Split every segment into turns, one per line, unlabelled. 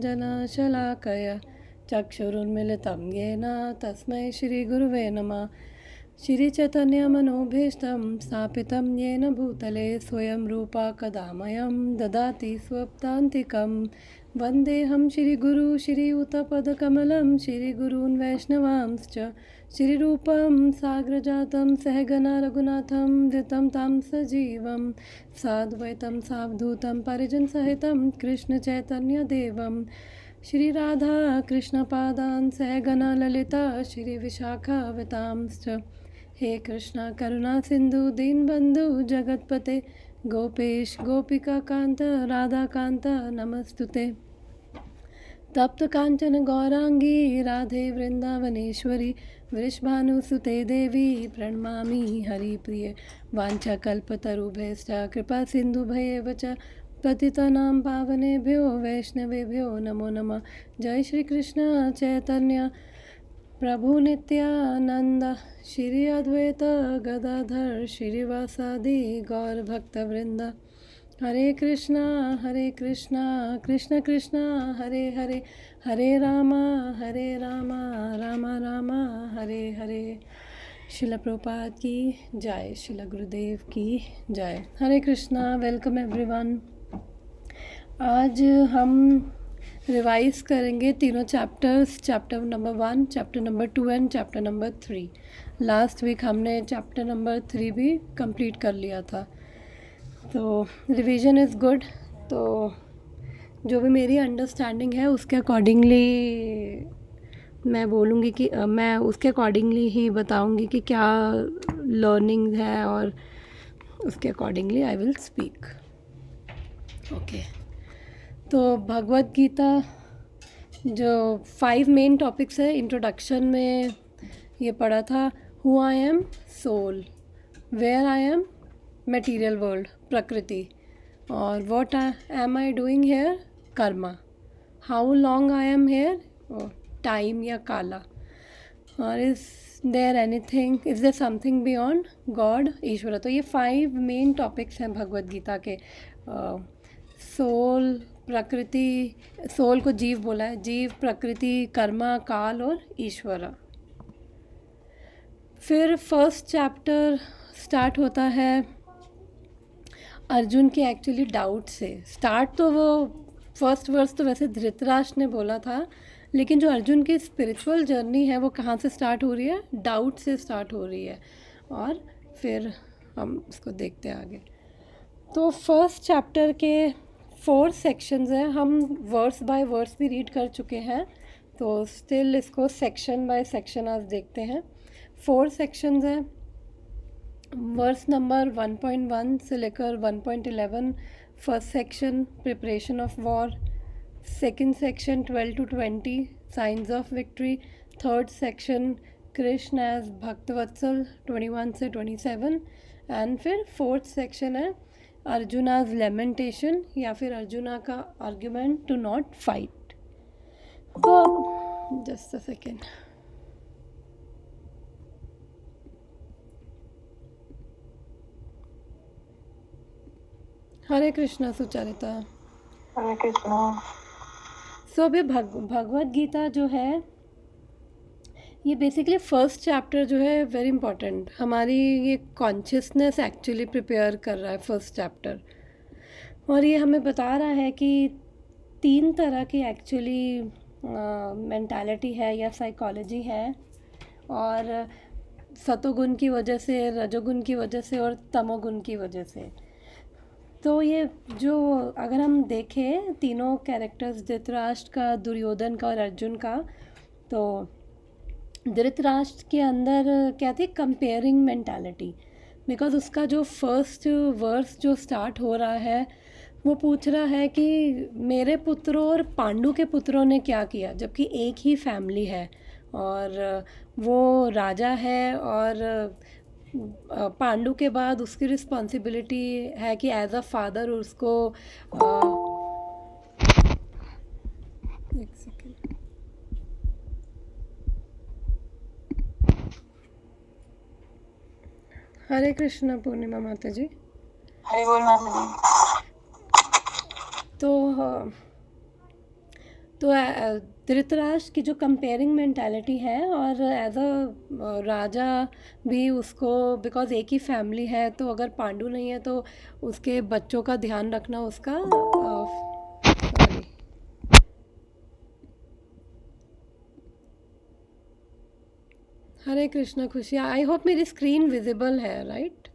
जनाशलाकय चक्षुरुन्मिलितं येन तस्मै श्रीगुरुवे नमः। श्रीचैतन्यमनोभीष्टं स्थापितं येन भूतले स्वयं रूपा कदा मह्यं ददाति स्वपदान्तिकं। वन्देऽहं श्रीगुरु श्रीयुतपदकमलं श्रीगुरून् वैष्णवांश्च श्रीरूपं साग्रजातं सहगना रघुनाथं वितं तं सजीवं साद्वैतं सावधूतं परिजनसहितं कृष्णचैतन्यदेवं श्रीराधा कृष्णपादान् सहगना ललिता श्रीविशाखावतांश्च। हे कृष्णा करुणा सिंधु दीनबंधु जगतपते गोपेश गोपिकाकांत राधाकांत नमस्तुते। तप्त कांचन गौरांगी राधे वृंदावनेश्वरी वृषभानुसुते देवी प्रणमामि हरिप्रिय। वाञ्छाकल्पतरुभ्यश्च कृपा सिन्धुभ्येव च पतितानां पावनेभ्यो वैष्णवेभ्यो नमो नमः। जय श्री कृष्ण चैतन्य प्रभु नित्यानंद श्री अद्वैत गदाधर श्रीवासादि गौर भक्तवृंद। हरे कृष्णा कृष्ण कृष्ण हरे हरे हरे रामा राम राम हरे हरे। शिला प्रभुपाद की जय, शिला गुरुदेव की जय। Hare Krishna, welcome everyone. आज हम रिवाइज करेंगे तीनों chapters, chapter number 1, chapter number 2 and chapter number 3। Last week हमने चैप्टर नंबर 3 भी कंप्लीट कर लिया था, तो रिवीजन इज़ गुड। तो जो भी मेरी अंडरस्टैंडिंग है उसके अकॉर्डिंगली मैं बोलूँगी कि मैं उसके अकॉर्डिंगली ही बताऊँगी कि क्या लर्निंग है, और उसके accordingly I will speak. Okay, तो भगवद गीता जो 5 मेन टॉपिक्स है, इंट्रोडक्शन में ये पढ़ा था, who I am soul, where I am material world प्रकृति, और what am I doing here कर्मा, how long I am here time या काला, और is there anything, is there something beyond god ईश्वर। तो ये 5 मेन टॉपिक्स हैं भगवद गीता के। सोल, प्रकृति, सोल को जीव बोला है, जीव, प्रकृति, कर्मा, काल और ईश्वर। फिर फर्स्ट चैप्टर स्टार्ट होता है अर्जुन के एक्चुअली डाउट से। स्टार्ट तो वो फर्स्ट वर्स तो वैसे धृतराष्ट्र ने बोला था, लेकिन जो अर्जुन की स्पिरिचुअल जर्नी है वो कहाँ से स्टार्ट हो रही है? डाउट से स्टार्ट हो रही है, और फिर हम उसको देखते हैं आगे। तो फर्स्ट चैप्टर के 4 सेक्शंस हैं, हम वर्स बाय वर्स भी रीड कर चुके हैं, तो स्टिल इसको सेक्शन बाय सेक्शन आज देखते हैं। 4 सेक्शंस हैं। वर्स नंबर 1.1 से लेकर 1.11 first section preparation of war, second section 12 to 20 science of victory, third section Krishna as Bhaktavatsal 21 से 27, एंड फिर फोर्थ सेक्शन है अर्जुनाज लेमेंटेशन या फिर अर्जुना का आर्ग्यूमेंट टू नॉट फाइट। तो जस्ट अ सेकेंड। हरे कृष्णा सुचारिता।
हरे कृष्णा।
सो अभी भगवद गीता जो है ये बेसिकली फर्स्ट चैप्टर जो है वेरी इंपॉर्टेंट, हमारी ये कॉन्शियसनेस एक्चुअली प्रिपेयर कर रहा है फर्स्ट चैप्टर, और ये हमें बता रहा है कि 3 तरह की एक्चुअली मेंटालिटी है या साइकोलॉजी है, और सतोगुण की वजह से, रजोगुण की वजह से और तमोगुण की वजह से। तो ये जो अगर हम देखें तीनों कैरेक्टर्स, धृतराष्ट्र का, दुर्योधन का और अर्जुन का, तो धृतराष्ट्र के अंदर क्या थी? Comparing mentality. बिकॉज उसका जो फर्स्ट वर्स जो स्टार्ट हो रहा है वो पूछ रहा है कि मेरे पुत्रों और पांडु के पुत्रों ने क्या किया, जबकि एक ही फैमिली है और वो राजा है, और पांडु के बाद उसकी रिस्पॉन्सिबिलिटी है कि एज अ फादर उसको एक सेकेंड। हरे कृष्णा पूर्णिमा माता जी।
हरे बोल माता जी।
तो तो धृतराष्ट्र की जो कंपेयरिंग मेंटालिटी है, और एज अ राजा भी उसको, बिकॉज एक ही फैमिली है, तो अगर पांडु नहीं है तो उसके बच्चों का ध्यान रखना उसका सॉरी हरे कृष्णा खुशी, आई होप मेरी स्क्रीन विजिबल है, राइट?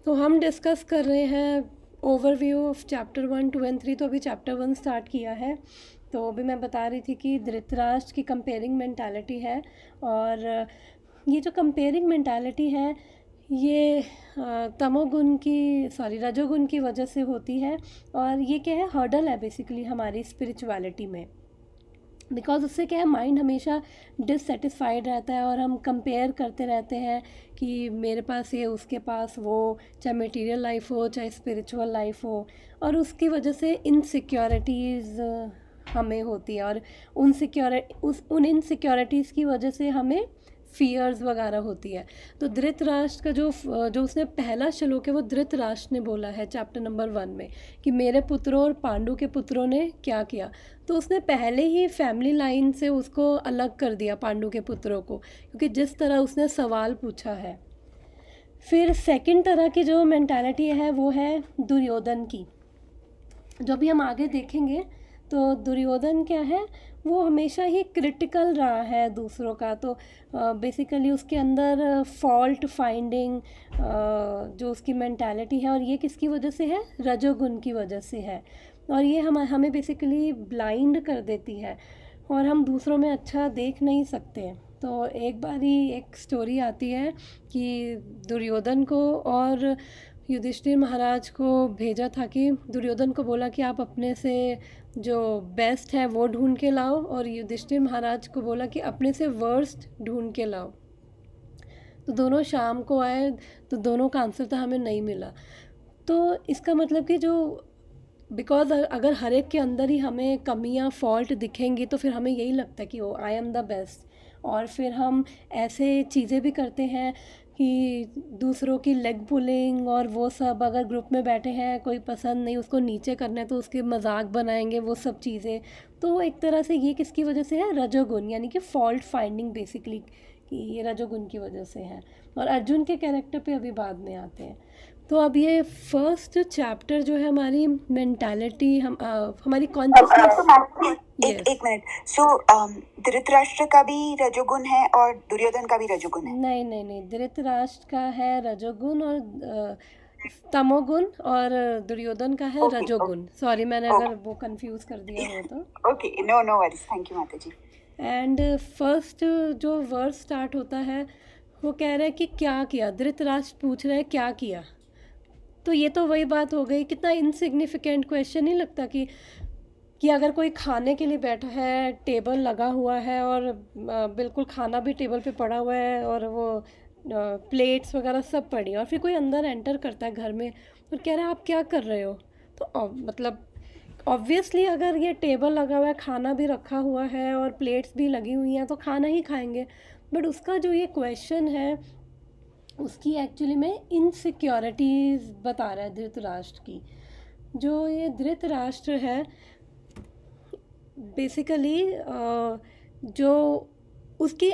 तो हम डिस्कस कर रहे हैं ओवरव्यू ऑफ चैप्टर 1, 2 एंड 3। तो अभी चैप्टर 1 स्टार्ट किया है। तो अभी मैं बता रही थी कि धृतराष्ट्र की कंपेयरिंग मेंटालिटी है, और ये जो कंपेयरिंग मेंटालिटी है ये तमोगुण की रजोगुण की वजह से होती है। और ये क्या है, हर्डल है बेसिकली हमारी स्पिरिचुअलिटी में। बिकॉज उससे क्या है, माइंड हमेशा डिससेटिस्फाइड रहता है, और हम कंपेयर करते रहते हैं कि मेरे पास ये, उसके पास वो, चाहे मटेरियल लाइफ हो चाहे स्पिरिचुअल लाइफ हो। और उसकी वजह से इनसिक्योरिटीज़ हमें होती है, और उन इनसिक्योरिटीज़ की वजह से हमें फियर्स वगैरह होती है। तो धृतराष्ट्र का जो उसने पहला श्लोक है वो धृतराष्ट्र ने बोला है चैप्टर नंबर 1 में, कि मेरे पुत्रों और पांडु के पुत्रों ने क्या किया। तो उसने पहले ही फैमिली लाइन से उसको अलग कर दिया, पांडु के पुत्रों को, क्योंकि जिस तरह उसने सवाल पूछा है। फिर सेकंड तरह की जो मेंटालिटी है वो है दुर्योधन की, जो भी हम आगे देखेंगे। तो दुर्योधन क्या है, वो हमेशा ही क्रिटिकल रहा है दूसरों का। तो बेसिकली उसके अंदर फॉल्ट फाइंडिंग जो उसकी मेंटालिटी है, और ये किसकी वजह से है, रजोगुण की वजह से है। और ये हमें बेसिकली ब्लाइंड कर देती है, और हम दूसरों में अच्छा देख नहीं सकते। तो एक बारी एक स्टोरी आती है कि दुर्योधन को और युधिष्ठिर महाराज को भेजा था, कि दुर्योधन को बोला कि आप अपने से जो बेस्ट है वो ढूंढ के लाओ, और युधिष्ठिर महाराज को बोला कि अपने से वर्स्ट ढूंढ के लाओ। तो दोनों शाम को आए, तो दोनों का आंसर तो हमें नहीं मिला। तो इसका मतलब कि जो, बिकॉज अगर हर एक के अंदर ही हमें कमियां फॉल्ट दिखेंगी, तो फिर हमें यही लगता है कि ओ आई एम द बेस्ट। और फिर हम ऐसे चीज़ें भी करते हैं कि दूसरों की लेग पुलिंग और वो सब, अगर ग्रुप में बैठे हैं कोई पसंद नहीं, उसको नीचे करना है, तो उसके मजाक बनाएंगे, वो सब चीज़ें। तो एक तरह से ये किसकी वजह से है, रजोगुण, यानी कि फॉल्ट फाइंडिंग बेसिकली, कि ये रजोगुण की वजह से है। और अर्जुन के कैरेक्टर पे अभी बाद में आते हैं। तो अब ये फर्स्ट चैप्टर जो है हमारी मेंटालिटी, हमारी कॉन्शियसनेस।
एक मिनट। सो धृतराष्ट्र का भी रजोगुण है और दुर्योधन का भी रजोगुण है?
नहीं, धृतराष्ट्र का है रजोगुण और तमोगुण, और दुर्योधन का है रजोगुण। सॉरी, मैंने अगर वो कंफ्यूज कर दिया हो तो।
Okay, no worries, thank you माता जी।
एंड फर्स्ट जो वर्स स्टार्ट होता है, वो कह रहा है कि क्या किया, धृतराष्ट्र पूछ रहे हैं क्या किया। तो ये तो वही बात हो गई, कितना इनसिग्निफिकेंट क्वेश्चन नहीं लगता कि अगर कोई खाने के लिए बैठा है, टेबल लगा हुआ है, और बिल्कुल खाना भी टेबल पे पड़ा हुआ है, और वो प्लेट्स वगैरह सब पड़ी, और फिर कोई अंदर एंटर करता है घर में और कह रहा है आप क्या कर रहे हो। तो मतलब ऑब्वियसली अगर ये टेबल लगा हुआ है, खाना भी रखा हुआ है और प्लेट्स भी लगी हुई हैं, तो खाना ही खाएंगे। बट उसका जो ये क्वेश्चन है, उसकी एक्चुअली में इनसिक्योरिटीज़ बता रहा है धृतराष्ट्र की। जो ये धृतराष्ट्र है बेसिकली, जो उसकी,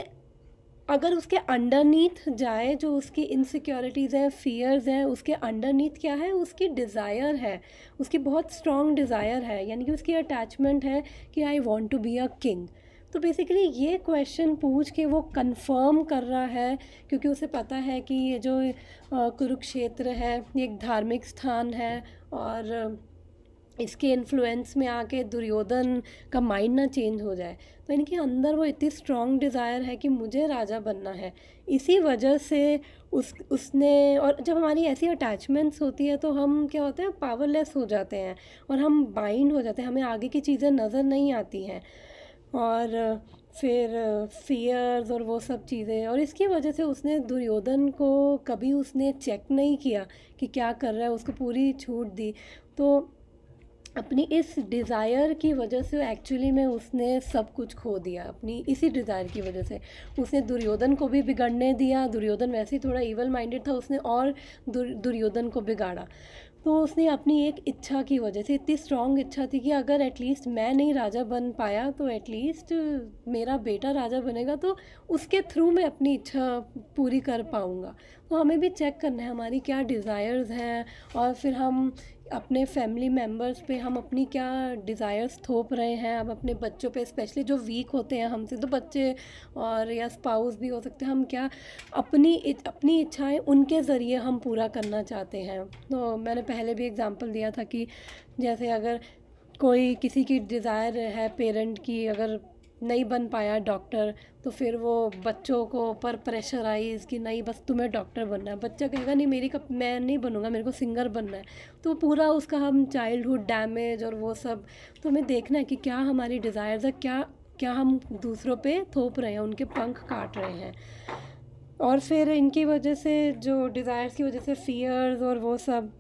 अगर उसके अंडरनीथ जाए, जो उसकी इनसिक्योरिटीज़ है, फियर्स हैं, उसके अंडरनीथ क्या है, उसकी डिज़ायर है, उसकी बहुत स्ट्रॉन्ग डिज़ायर है, यानी कि उसकी अटैचमेंट है कि I want to be a king. तो बेसिकली ये क्वेश्चन पूछ के वो कंफर्म कर रहा है, क्योंकि उसे पता है कि ये जो कुरुक्षेत्र है ये एक धार्मिक स्थान है, और इसके इन्फ्लुएंस में आके दुर्योधन का माइंड ना चेंज हो जाए। तो इनके अंदर वो इतनी स्ट्रॉन्ग डिज़ायर है कि मुझे राजा बनना है। इसी वजह से उसने, और जब हमारी ऐसी अटैचमेंट्स होती है तो हम क्या होते हैं, पावरलेस हो जाते हैं, और हम बाइंड हो जाते हैं, हमें आगे की चीज़ें नज़र नहीं आती हैं, और फिर फियर्स और वो सब चीज़ें। और इसकी वजह से उसने दुर्योधन को कभी उसने चेक नहीं किया कि क्या कर रहा है, उसको पूरी छूट दी। तो अपनी इस डिज़ायर की वजह से एक्चुअली में उसने सब कुछ खो दिया। अपनी इसी डिज़ायर की वजह से उसने दुर्योधन को भी बिगड़ने दिया। दुर्योधन वैसे ही थोड़ा ईवल माइंडेड था, उसने और दुर्योधन को बिगाड़ा। तो उसने अपनी एक इच्छा की वजह से, इतनी स्ट्रॉन्ग इच्छा थी कि अगर एटलीस्ट मैं नहीं राजा बन पाया तो एटलीस्ट मेरा बेटा राजा बनेगा, तो उसके थ्रू मैं अपनी इच्छा पूरी कर पाऊँगा। तो हमें भी चेक करना है हमारी क्या डिज़ायर्स हैं, और फिर हम अपने फैमिली मेम्बर्स पे हम अपनी क्या डिज़ायर्स थोप रहे हैं। अब अपने बच्चों पे स्पेशली जो वीक होते हैं हमसे, तो बच्चे और या स्पाउस भी हो सकते हैं, हम क्या अपनी इच्छाएं उनके ज़रिए हम पूरा करना चाहते हैं। तो मैंने पहले भी एग्जांपल दिया था कि जैसे अगर कोई किसी की डिज़ायर है पेरेंट की, अगर नहीं बन पाया डॉक्टर, तो फिर वो बच्चों को ऊपर प्रेशराइज कि नहीं बस तुम्हें डॉक्टर बनना है। बच्चा कहेगा नहीं मैं नहीं बनूंगा, मेरे को सिंगर बनना है। तो पूरा उसका हम चाइल्डहुड डैमेज और वो सब। तो हमें देखना है कि क्या हमारी डिज़ायर्स है, क्या क्या हम दूसरों पे थोप रहे हैं, उनके पंख काट रहे हैं। और फिर इनकी वजह से, जो डिज़ायर्स की वजह से फियर्स और वो सब,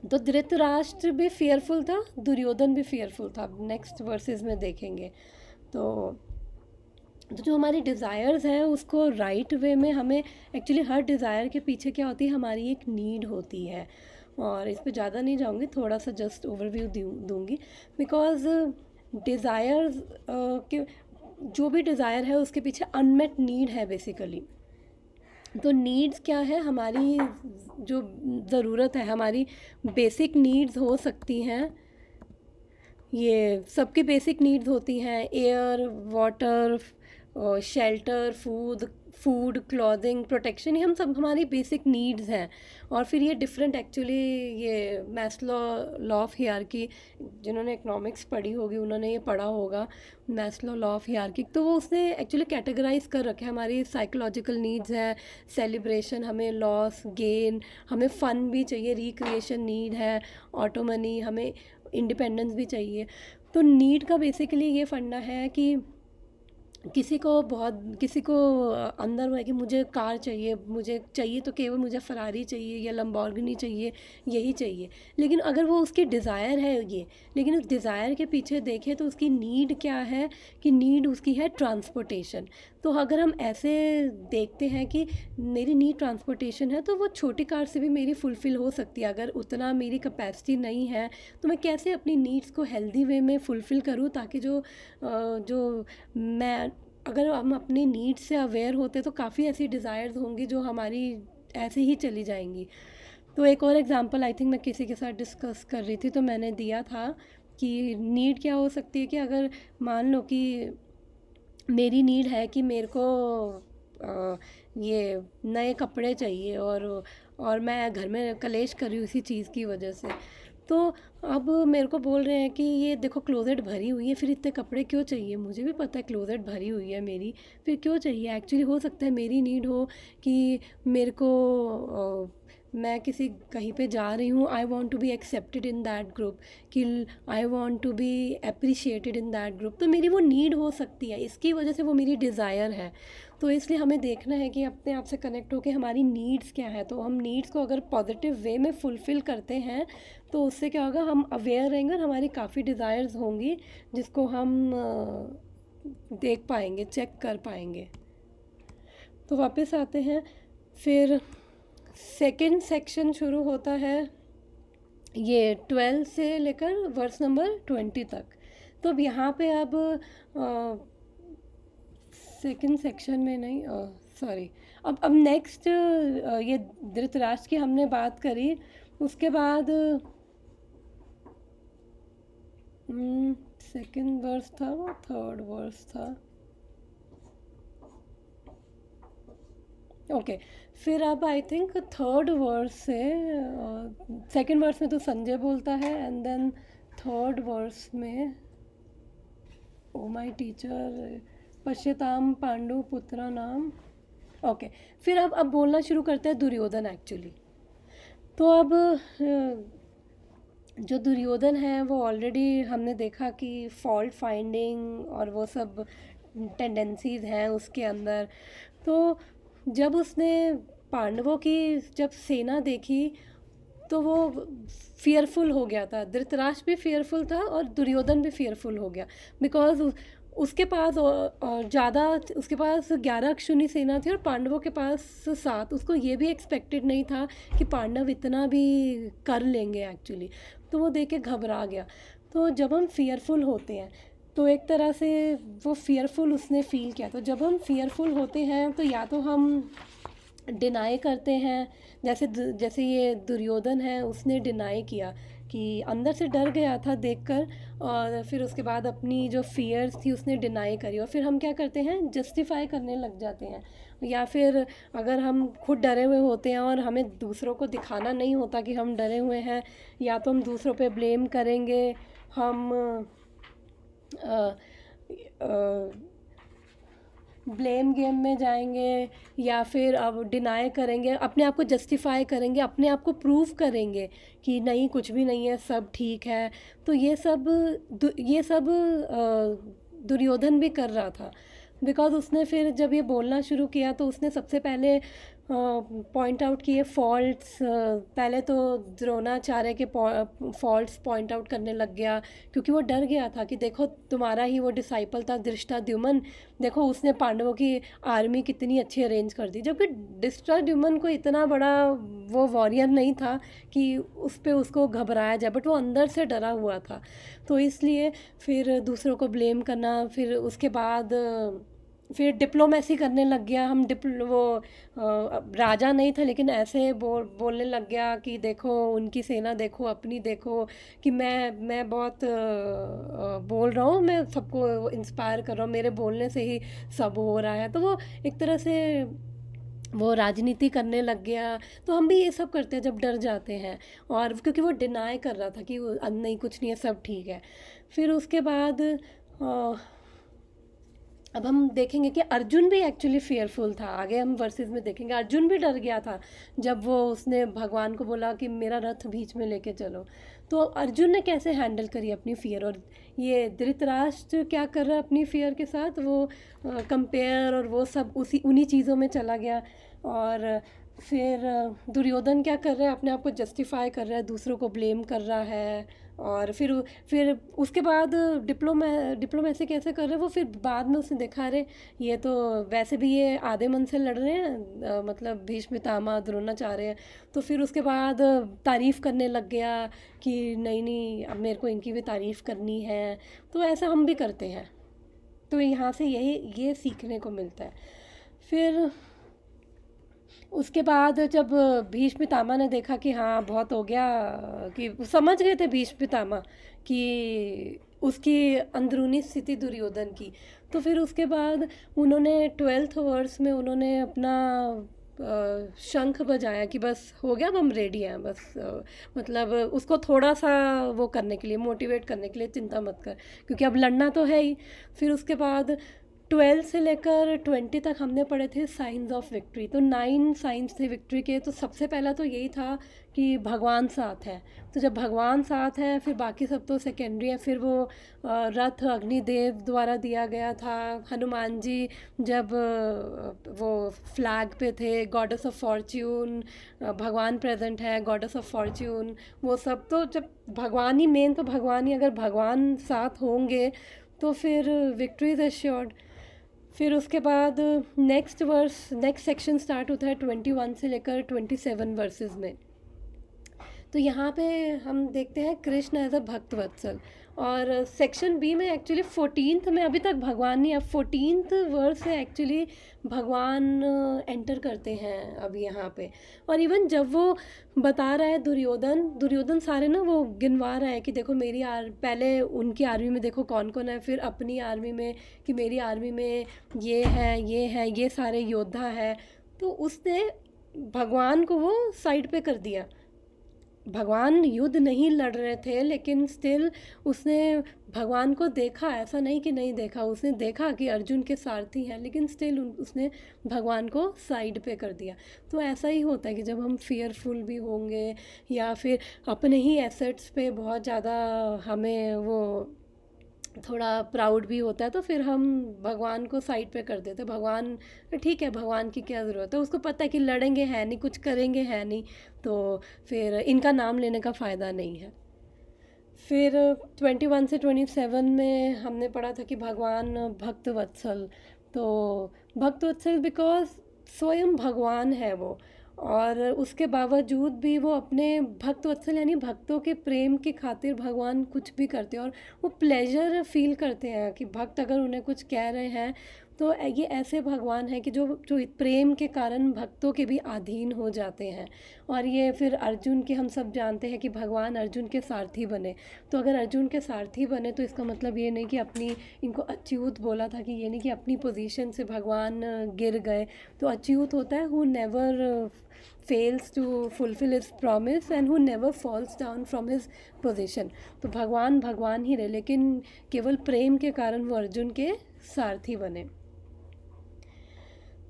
तो धृतराष्ट्र भी फियरफुल था, दुर्योधन भी फियरफुल था। नेक्स्ट वर्सेस में देखेंगे। तो जो हमारी डिज़ायर्स हैं उसको राइट वे में हमें, एक्चुअली हर डिज़ायर के पीछे क्या होती है, हमारी एक नीड होती है। और इस पे ज़्यादा नहीं जाऊँगी, थोड़ा सा जस्ट ओवरव्यू दूँगी। बिकॉज़ डिज़ायर्स के, जो भी डिज़ायर है उसके पीछे अनमेट नीड है बेसिकली। तो नीड्स क्या है, हमारी जो ज़रूरत है, हमारी बेसिक नीड्स हो सकती हैं, ये सबकी बेसिक नीड्स होती हैं, air, water, shelter, food, clothing, protection, ये हम सब हमारी बेसिक नीड्स हैं। और फिर ये डिफरेंट, एक्चुअली ये मैस्लो लॉ ऑफ हियरार्की, जिन्होंने इकोनॉमिक्स पढ़ी होगी उन्होंने ये पढ़ा होगा, मैस्लो लॉ ऑफ हियरार्की। तो वो उसने एक्चुअली कैटेगराइज कर रखे हैं। हमारी साइकोलॉजिकल नीड्स है, सेलिब्रेशन, हमें लॉस गेन, हमें फ़न भी चाहिए, रिक्रिएशन नीड है, ऑटोमनी, हमें इंडिपेंडेंस भी चाहिए। तो नीड का बेसिकली ये फंडा है कि किसी को अंदर हुआ है कि मुझे कार चाहिए, मुझे चाहिए तो केवल मुझे फरारी चाहिए या लंबोर्गिनी चाहिए, यही चाहिए। लेकिन अगर वो उसकी डिज़ायर है ये, लेकिन उस डिज़ायर के पीछे देखें तो उसकी नीड क्या है, कि नीड उसकी है ट्रांसपोर्टेशन। तो अगर हम ऐसे देखते हैं कि मेरी नीड ट्रांसपोर्टेशन है, तो वो छोटी कार से भी मेरी फुलफ़िल हो सकती है। अगर उतना मेरी कैपेसिटी नहीं है तो मैं कैसे अपनी नीड्स को हेल्दी वे में फुलफ़िल करूँ, ताकि जो मैं, अगर हम अपनी नीड्स से अवेयर होते तो काफ़ी ऐसी डिज़ायर्स होंगी जो हमारी ऐसे ही चली जाएंगी। तो एक और एग्जांपल आई थिंक मैं किसी के साथ डिस्कस कर रही थी, तो मैंने दिया था कि नीड क्या हो सकती है, कि अगर मान लो कि मेरी नीड है कि मेरे को ये नए कपड़े चाहिए, और मैं घर में कलेश कर रही हूँ इसी चीज़ की वजह से। तो अब मेरे को बोल रहे हैं कि ये देखो क्लोज़ेट भरी हुई है, फिर इतने कपड़े क्यों चाहिए, मुझे भी पता है क्लोज़ेट भरी हुई है मेरी, फिर क्यों चाहिए। एक्चुअली हो सकता है मेरी नीड हो कि मेरे को मैं किसी कहीं पे जा रही हूँ, I want to be accepted in that group, कि I want to be appreciated in that group. तो मेरी वो नीड हो सकती है, इसकी वजह से वो मेरी डिज़ायर है। तो इसलिए हमें देखना है कि अपने आप से कनेक्ट होकर हमारी नीड्स क्या है। तो हम नीड्स को अगर पॉजिटिव वे में फुलफ़िल करते हैं तो उससे क्या होगा, हम अवेयर रहेंगे और हमारी काफ़ी डिज़ायर्स होंगी जिसको हम देख पाएंगे, चेक कर पाएंगे। तो वापस आते हैं, फिर सेकंड सेक्शन शुरू होता है ये 12 से लेकर वर्स नंबर 20 तक। तो अब यहाँ पे अब सेकंड सेक्शन में नहीं, सॉरी, अब नेक्स्ट ये धृतराष्ट्र की हमने बात करी। उसके बाद सेकंड वर्स था, वो थर्ड वर्स था, ओके। फिर अब आई थिंक थर्ड वर्स से, सेकंड वर्स में तो संजय बोलता है, एंड देन थर्ड वर्स में ओ माय टीचर पश्यताम पांडु पुत्रा नाम, ओके। फिर अब बोलना शुरू करते हैं दुर्योधन एक्चुअली। तो अब जो दुर्योधन है वो ऑलरेडी हमने देखा कि फॉल्ट फाइंडिंग और वो सब टेंडेंसीज हैं उसके अंदर। तो जब उसने पांडवों की जब सेना देखी तो वो फियरफुल हो गया था, धृतराष्ट्र भी फियरफुल था और दुर्योधन भी फियरफुल हो गया, बिकॉज उसके पास और ज़्यादा, उसके पास 11 अक्षुनी सेना थी और पांडवों के पास 7। उसको ये भी एक्सपेक्टेड नहीं था कि पांडव इतना भी कर लेंगे एक्चुअली। तो वो देख के घबरा गया। तो जब हम फियरफुल होते हैं तो एक तरह से वो फियरफुल उसने फ़ील किया। तो जब हम फियरफुल होते हैं तो या तो हम डिनाई करते हैं, जैसे ये दुर्योधन है, उसने डिनाई किया कि अंदर से डर गया था देखकर, और फिर उसके बाद अपनी जो फियर्स थी उसने डिनाई करी, और फिर हम क्या करते हैं, जस्टिफाई करने लग जाते हैं। या फिर अगर हम खुद डरे हुए होते हैं और हमें दूसरों को दिखाना नहीं होता कि हम डरे हुए हैं, या तो हम दूसरों पे ब्लेम करेंगे, हम ब्लेम गेम में जाएंगे, या फिर अब डिनाई करेंगे, अपने आप को जस्टिफाई करेंगे, अपने आप को प्रूव करेंगे कि नहीं कुछ भी नहीं है, सब ठीक है। तो ये सब दुर्योधन भी कर रहा था। बिकॉज उसने फिर जब ये बोलना शुरू किया तो उसने सबसे पहले पॉइंट आउट किए फॉल्ट्स। पहले तो द्रोणाचार्य के फॉल्ट्स पॉइंट आउट करने लग गया, क्योंकि वो डर गया था कि देखो तुम्हारा ही वो डिसाइपल था धृष्टाद्युम्न, देखो उसने पांडवों की आर्मी कितनी अच्छी अरेंज कर दी, जबकि धृष्टाद्युम्न को इतना बड़ा वो वॉरियर नहीं था कि उस पर उसको घबराया जाए, बट वो अंदर से डरा हुआ था। तो इसलिए फिर दूसरों को ब्लेम करना, फिर उसके बाद फिर डिप्लोमेसी करने लग गया। राजा नहीं था लेकिन ऐसे बोलने लग गया कि देखो उनकी सेना देखो, अपनी देखो, कि मैं बहुत बोल रहा हूँ, मैं सबको इंस्पायर कर रहा हूँ, मेरे बोलने से ही सब हो रहा है। तो वो एक तरह से वो राजनीति करने लग गया। तो हम भी ये सब करते हैं जब डर जाते हैं, और क्योंकि वो डिनाई कर रहा था कि वो नहीं कुछ नहीं है, सब ठीक है। फिर उसके बाद अब हम देखेंगे कि अर्जुन भी एक्चुअली फेयरफुल था। आगे हम वर्सेस में देखेंगे अर्जुन भी डर गया था जब वो उसने भगवान को बोला कि मेरा रथ बीच में लेके चलो। तो अर्जुन ने कैसे हैंडल करी अपनी फियर, और ये धृतराष्ट्र क्या कर रहा है अपनी फियर के साथ, वो कंपेयर और वो सब उन्हीं चीज़ों में चला गया। और फिर दुर्योधन क्या कर रहा है, अपने आप को जस्टिफाई कर रहा है, दूसरों को ब्लेम कर रहा है। और फिर उसके बाद डिप्लोमेसी कैसे कर रहे हैं वो, फिर बाद में उसने देखा अरे ये तो वैसे भी ये आधे मन से लड़ रहे हैं, मतलब भीष्म पितामह द्रोणाचार्य। तो फिर उसके बाद तारीफ़ करने लग गया कि नहीं नहीं अब मेरे को इनकी भी तारीफ़ करनी है। तो ऐसा हम भी करते हैं। तो यहाँ से ये सीखने को मिलता है। फिर उसके बाद जब भीष्म पितामह ने देखा कि हाँ बहुत हो गया, कि समझ गए थे भीष्म पितामह कि उसकी अंदरूनी स्थिति दुर्योधन की, तो फिर उसके बाद उन्होंने 12th वर्स में उन्होंने अपना शंख बजाया कि बस हो गया, अब हम रेडी हैं, बस मतलब उसको थोड़ा सा वो करने के लिए, मोटिवेट करने के लिए, चिंता मत कर क्योंकि अब लड़ना तो है ही। फिर उसके बाद 12 से लेकर 20 तक हमने पढ़े थे साइंस ऑफ विक्ट्री। तो 9 साइंस थे विक्ट्री के। तो सबसे पहला तो यही था कि भगवान साथ है। तो जब भगवान साथ है फिर बाकी सब तो सेकेंडरी है। फिर वो रथ अग्निदेव द्वारा दिया गया था। हनुमान जी जब वो फ्लैग पे थे, गॉडेस ऑफ फॉर्च्यून, भगवान प्रेजेंट है, गॉडेस ऑफ फॉर्च्यून, वो सब तो जब भगवान ही मेन, तो भगवान ही, अगर भगवान साथ होंगे तो फिर विक्ट्री इज़ एश्योर्ड। फिर उसके बाद नेक्स्ट सेक्शन स्टार्ट होता है 21 से लेकर 27 वर्सेस में। तो यहाँ पे हम देखते हैं कृष्ण एज अ भक्त वत्सल। और सेक्शन बी में एक्चुअली 14th में अभी तक भगवान नहीं, अब 14th वर्स से एक्चुअली भगवान एंटर करते हैं अब यहाँ पे। और इवन जब वो बता रहा है दुर्योधन सारे ना वो गिनवा रहा है कि देखो मेरी पहले उनकी आर्मी में देखो कौन कौन है, फिर अपनी आर्मी में कि मेरी आर्मी में ये सारे योद्धा है। तो उसने भगवान को वो साइड पे कर दिया। भगवान युद्ध नहीं लड़ रहे थे लेकिन स्टिल उसने भगवान को देखा, ऐसा नहीं कि नहीं देखा, उसने देखा कि अर्जुन के सारथी हैं, लेकिन स्टिल उसने भगवान को साइड पे कर दिया। तो ऐसा ही होता है कि जब हम फियरफुल भी होंगे या फिर अपने ही एसेट्स पे बहुत ज़्यादा हमें वो थोड़ा प्राउड भी होता है, तो फिर हम भगवान को साइड पे कर देते। भगवान ठीक है, भगवान की क्या ज़रूरत है, उसको पता है कि लड़ेंगे है नहीं, कुछ करेंगे है नहीं, तो फिर इनका नाम लेने का फ़ायदा नहीं है। फिर 21 से 27 में हमने पढ़ा था कि भगवान भक्त वत्सल। तो भक्त वत्सल बिकॉज स्वयं भगवान है वो, और उसके बावजूद भी वो अपने भक्त वत्सल यानी भक्तों के प्रेम की खातिर भगवान कुछ भी करते हैं, और वो प्लेजर फील करते हैं कि भक्त अगर उन्हें कुछ कह रहे हैं तो ये ऐसे भगवान हैं कि जो जो प्रेम के कारण भक्तों के भी अधीन हो जाते हैं। और ये फिर अर्जुन के, हम सब जानते हैं कि भगवान अर्जुन के सारथी बने। तो अगर अर्जुन के सारथी बने तो इसका मतलब ये नहीं कि अपनी, इनको अच्युत बोला था कि ये नहीं कि अपनी पोजीशन से भगवान गिर गए। तो अच्युत होता है who never fails to fulfill his promise and who never falls down from his position। तो भगवान भगवान ही रहे, लेकिन केवल प्रेम के कारण वो अर्जुन के सारथी बने।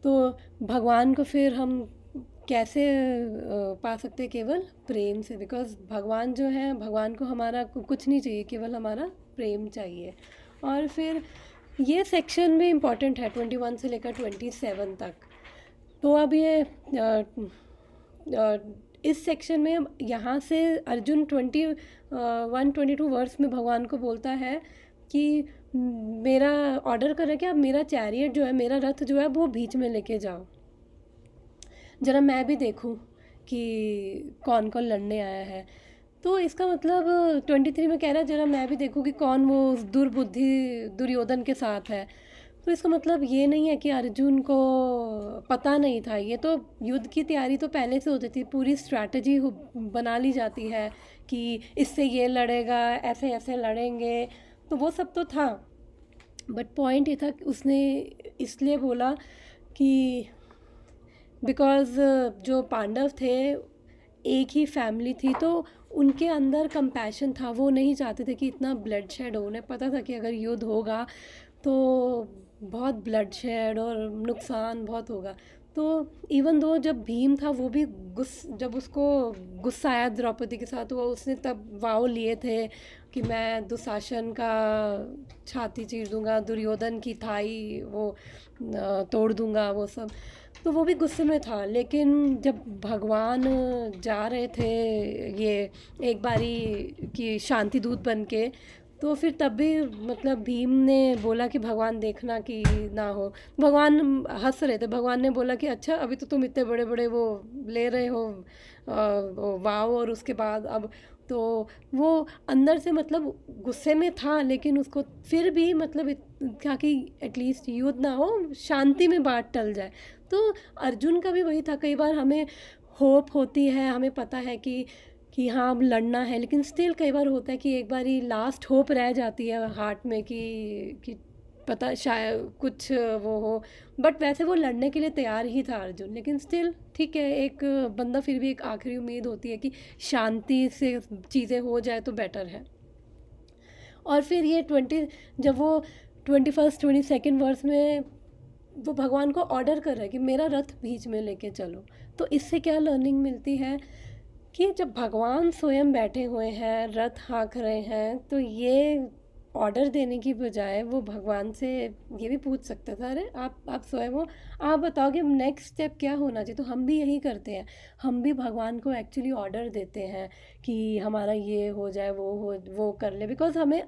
तो भगवान को फिर हम कैसे पा सकते हैं? केवल प्रेम से, बिकॉज भगवान जो है, भगवान को हमारा कुछ नहीं चाहिए, केवल हमारा प्रेम चाहिए। और फिर ये सेक्शन भी इम्पॉर्टेंट है 21 से लेकर 27 तक। तो अब ये इस सेक्शन में यहाँ से अर्जुन 21-22 वर्स में भगवान को बोलता है कि मेरा ऑर्डर कर रहा कि आप मेरा चैरियट जो है, मेरा रथ जो है वो बीच में लेके जाओ, ज़रा मैं भी देखूं कि कौन कौन लड़ने आया है। तो इसका मतलब 23 में कह रहा है ज़रा मैं भी देखूं कि कौन वो दुर्बुद्धि दुर्योधन के साथ है। तो इसका मतलब ये नहीं है कि अर्जुन को पता नहीं था, ये तो युद्ध की तैयारी तो पहले से होती थी, पूरी स्ट्रैटेजी बना ली जाती है कि इससे ये लड़ेगा, ऐसे ऐसे लड़ेंगे, तो वो सब तो था। बट पॉइंट ये था कि उसने इसलिए बोला कि बिकॉज़ जो पांडव थे एक ही फैमिली थी, तो उनके अंदर कंपैशन था, वो नहीं चाहते थे कि इतना ब्लड शेड हो। उन्हें पता था कि अगर युद्ध होगा तो बहुत ब्लड शेड और नुकसान बहुत होगा। तो इवन दो जब भीम था वो भी जब उसको गुस्सा आया द्रौपदी के साथ, वो उसने तब वाव लिए थे कि मैं दुशासन का छाती चीर दूंगा, दुर्योधन की थाई वो तोड़ दूंगा, वो सब। तो वो भी गुस्से में था। लेकिन जब भगवान जा रहे थे ये एक बारी कि शांति दूत बन के, तो फिर तब भी मतलब भीम ने बोला कि भगवान देखना कि ना हो। भगवान हंस रहे थे, भगवान ने बोला कि अच्छा अभी तो तुम इतने बड़े बड़े वो ले रहे हो वाव, और उसके बाद अब तो वो अंदर से मतलब गुस्से में था, लेकिन उसको फिर भी मतलब क्या कि एटलीस्ट युद्ध ना हो, शांति में बात टल जाए। तो अर्जुन का भी वही था। कई बार हमें होप होती है, हमें पता है कि हाँ अब लड़ना है, लेकिन स्टिल कई बार होता है कि एक बारी लास्ट होप रह जाती है हार्ट में कि पता शायद कुछ वो हो। बट वैसे वो लड़ने के लिए तैयार ही था अर्जुन, लेकिन स्टिल ठीक है, एक बंदा फिर भी एक आखिरी उम्मीद होती है कि शांति से चीज़ें हो जाए तो बेटर है। और फिर ये जब वो 21-22 वर्स में वो भगवान को ऑर्डर कर रहा है कि मेरा रथ बीच में लेके चलो, तो इससे क्या लर्निंग मिलती है कि जब भगवान स्वयं बैठे हुए हैं, रथ हाँक रहे हैं, तो ये ऑर्डर देने की बजाय वो भगवान से ये भी पूछ सकता था, अरे आप स्वयं हो, आप बताओगे नेक्स्ट स्टेप क्या होना चाहिए। तो हम भी यही करते हैं, हम भी भगवान को एक्चुअली ऑर्डर देते हैं कि हमारा ये हो जाए, वो कर ले, बिकॉज हमें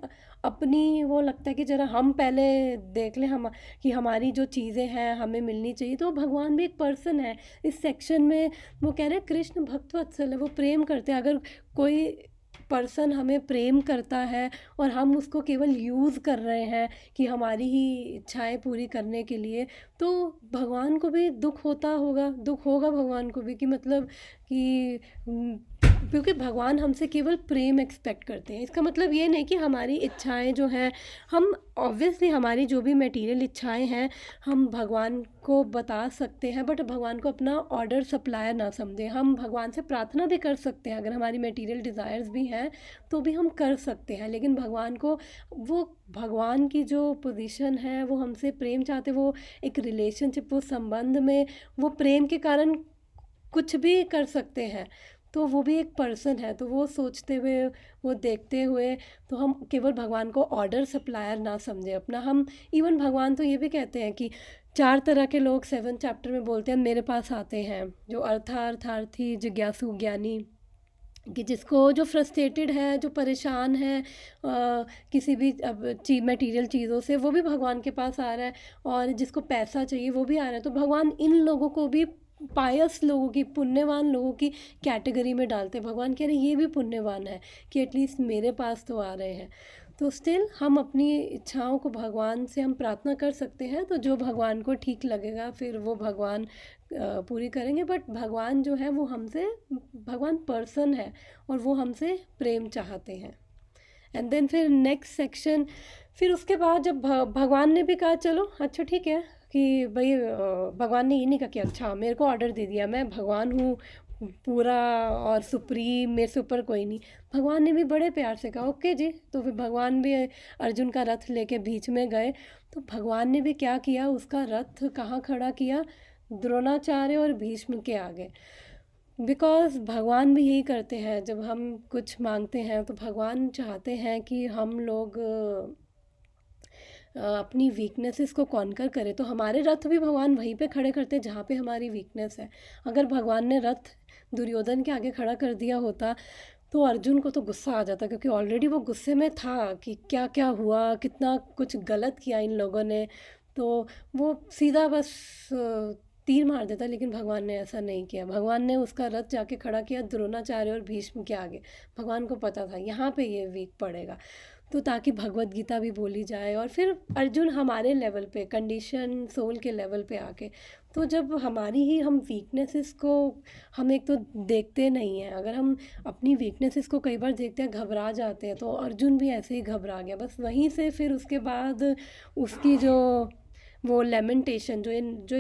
अपनी वो लगता है कि ज़रा हम पहले देख लें हम कि हमारी जो चीज़ें हैं हमें मिलनी चाहिए। तो भगवान भी एक पर्सन है। इस सेक्शन में वो कह रहे हैं कृष्ण भक्त वत्सल है, वो प्रेम करते हैं। अगर कोई पर्सन हमें प्रेम करता है और हम उसको केवल यूज़ कर रहे हैं कि हमारी ही इच्छाएं पूरी करने के लिए, तो भगवान को भी दुख होगा भगवान को भी कि मतलब कि क्योंकि भगवान हमसे केवल प्रेम एक्सपेक्ट करते हैं। इसका मतलब ये नहीं कि हमारी इच्छाएं जो हैं, हम ऑब्वियसली हमारी जो भी मटेरियल इच्छाएं हैं हम भगवान को बता सकते हैं, बट भगवान को अपना ऑर्डर सप्लायर ना समझें। हम भगवान से प्रार्थना भी कर सकते हैं, अगर हमारी मटेरियल डिज़ायर्स भी हैं तो भी हम कर सकते हैं। लेकिन भगवान को, वो भगवान की जो पोजीशन है, वो हमसे प्रेम चाहते, वो एक रिलेशनशिप, वो संबंध में वो प्रेम के कारण कुछ भी कर सकते हैं। तो वो भी एक पर्सन है, तो वो सोचते हुए, वो देखते हुए, तो हम केवल भगवान को ऑर्डर सप्लायर ना समझें अपना। हम इवन भगवान तो ये भी कहते हैं कि 4 तरह के लोग 7 चैप्टर में बोलते हैं मेरे पास आते हैं, जो अर्थार्थी, जिज्ञासु, ज्ञानी, कि जिसको जो फ्रस्ट्रेटेड है, जो परेशान है किसी भी अब मटेरियल चीज़ों से, वो भी भगवान के पास आ रहा है, और जिसको पैसा चाहिए वो भी आ रहा है। तो भगवान इन लोगों को भी पायस लोगों की, पुण्यवान लोगों की कैटेगरी में डालते हैं। भगवान कह रहे ये भी पुण्यवान है कि एटलीस्ट मेरे पास तो आ रहे हैं। तो स्टिल हम अपनी इच्छाओं को भगवान से हम प्रार्थना कर सकते हैं, तो जो भगवान को ठीक लगेगा फिर वो भगवान पूरी करेंगे। बट भगवान जो है वो हमसे, भगवान पर्सन है और वो हमसे प्रेम चाहते हैं। एंड देन फिर नेक्स्ट सेक्शन, फिर उसके बाद जब भगवान ने भी कहा चलो अच्छा ठीक है कि भाई भगवान ने ये नहीं कहा कि अच्छा मेरे को ऑर्डर दे दिया, मैं भगवान हूँ पूरा और सुप्रीम, मेरे से ऊपर कोई नहीं। भगवान ने भी बड़े प्यार से कहा ओके जी। तो फिर भगवान भी अर्जुन का रथ लेके बीच में गए। तो भगवान ने भी क्या किया, उसका रथ कहाँ खड़ा किया, द्रोणाचार्य और भीष्म के आगे। बिकॉज भगवान भी यही करते हैं, जब हम कुछ मांगते हैं तो भगवान चाहते हैं कि हम लोग अपनी वीकनेसेस को कॉन्कर करें। तो हमारे रथ भी भगवान वहीं पे खड़े करते हैं जहाँ पे हमारी वीकनेस है। अगर भगवान ने रथ दुर्योधन के आगे खड़ा कर दिया होता तो अर्जुन को तो गुस्सा आ जाता, क्योंकि ऑलरेडी वो गुस्से में था कि क्या क्या हुआ, कितना कुछ गलत किया इन लोगों ने। तो वो सीधा बस तीर मार देता, लेकिन भगवान ने ऐसा नहीं किया। भगवान ने उसका रथ जाके खड़ा किया द्रोणाचार्य और भीष्म के आगे। भगवान को पता था यहाँ पे ये वीक पड़ेगा, तो ताकि भगवत गीता भी बोली जाए। और फिर अर्जुन हमारे लेवल पे, कंडीशन सोल के लेवल पे आके, तो जब हमारी ही हम वीकनेसेस को हम एक तो देखते नहीं हैं, अगर हम अपनी वीकनेसेस को कई बार देखते हैं घबरा जाते हैं, तो अर्जुन भी ऐसे ही घबरा गया। बस वहीं से फिर उसके बाद उसकी जो वो लेमेंटेशन जो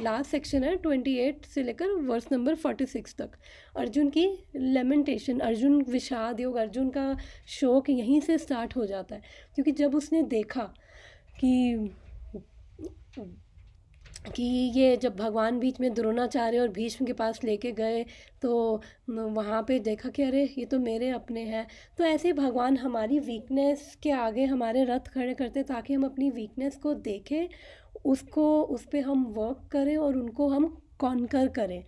लास्ट सेक्शन है 28 से लेकर वर्स नंबर 46 तक, अर्जुन की लेमेंटेशन, अर्जुन विषाद योग, अर्जुन का शोक यहीं से स्टार्ट हो जाता है। क्योंकि जब उसने देखा कि ये जब भगवान बीच में द्रोणाचार्य और भीष्म के पास लेके गए, तो वहाँ पे देखा कि अरे ये तो मेरे अपने हैं। तो ऐसे ही भगवान हमारी वीकनेस के आगे हमारे रथ खड़े करते, ताकि हम अपनी वीकनेस को देखें, उसको उस पर हम वर्क करें और उनको हम कॉन्कर करें।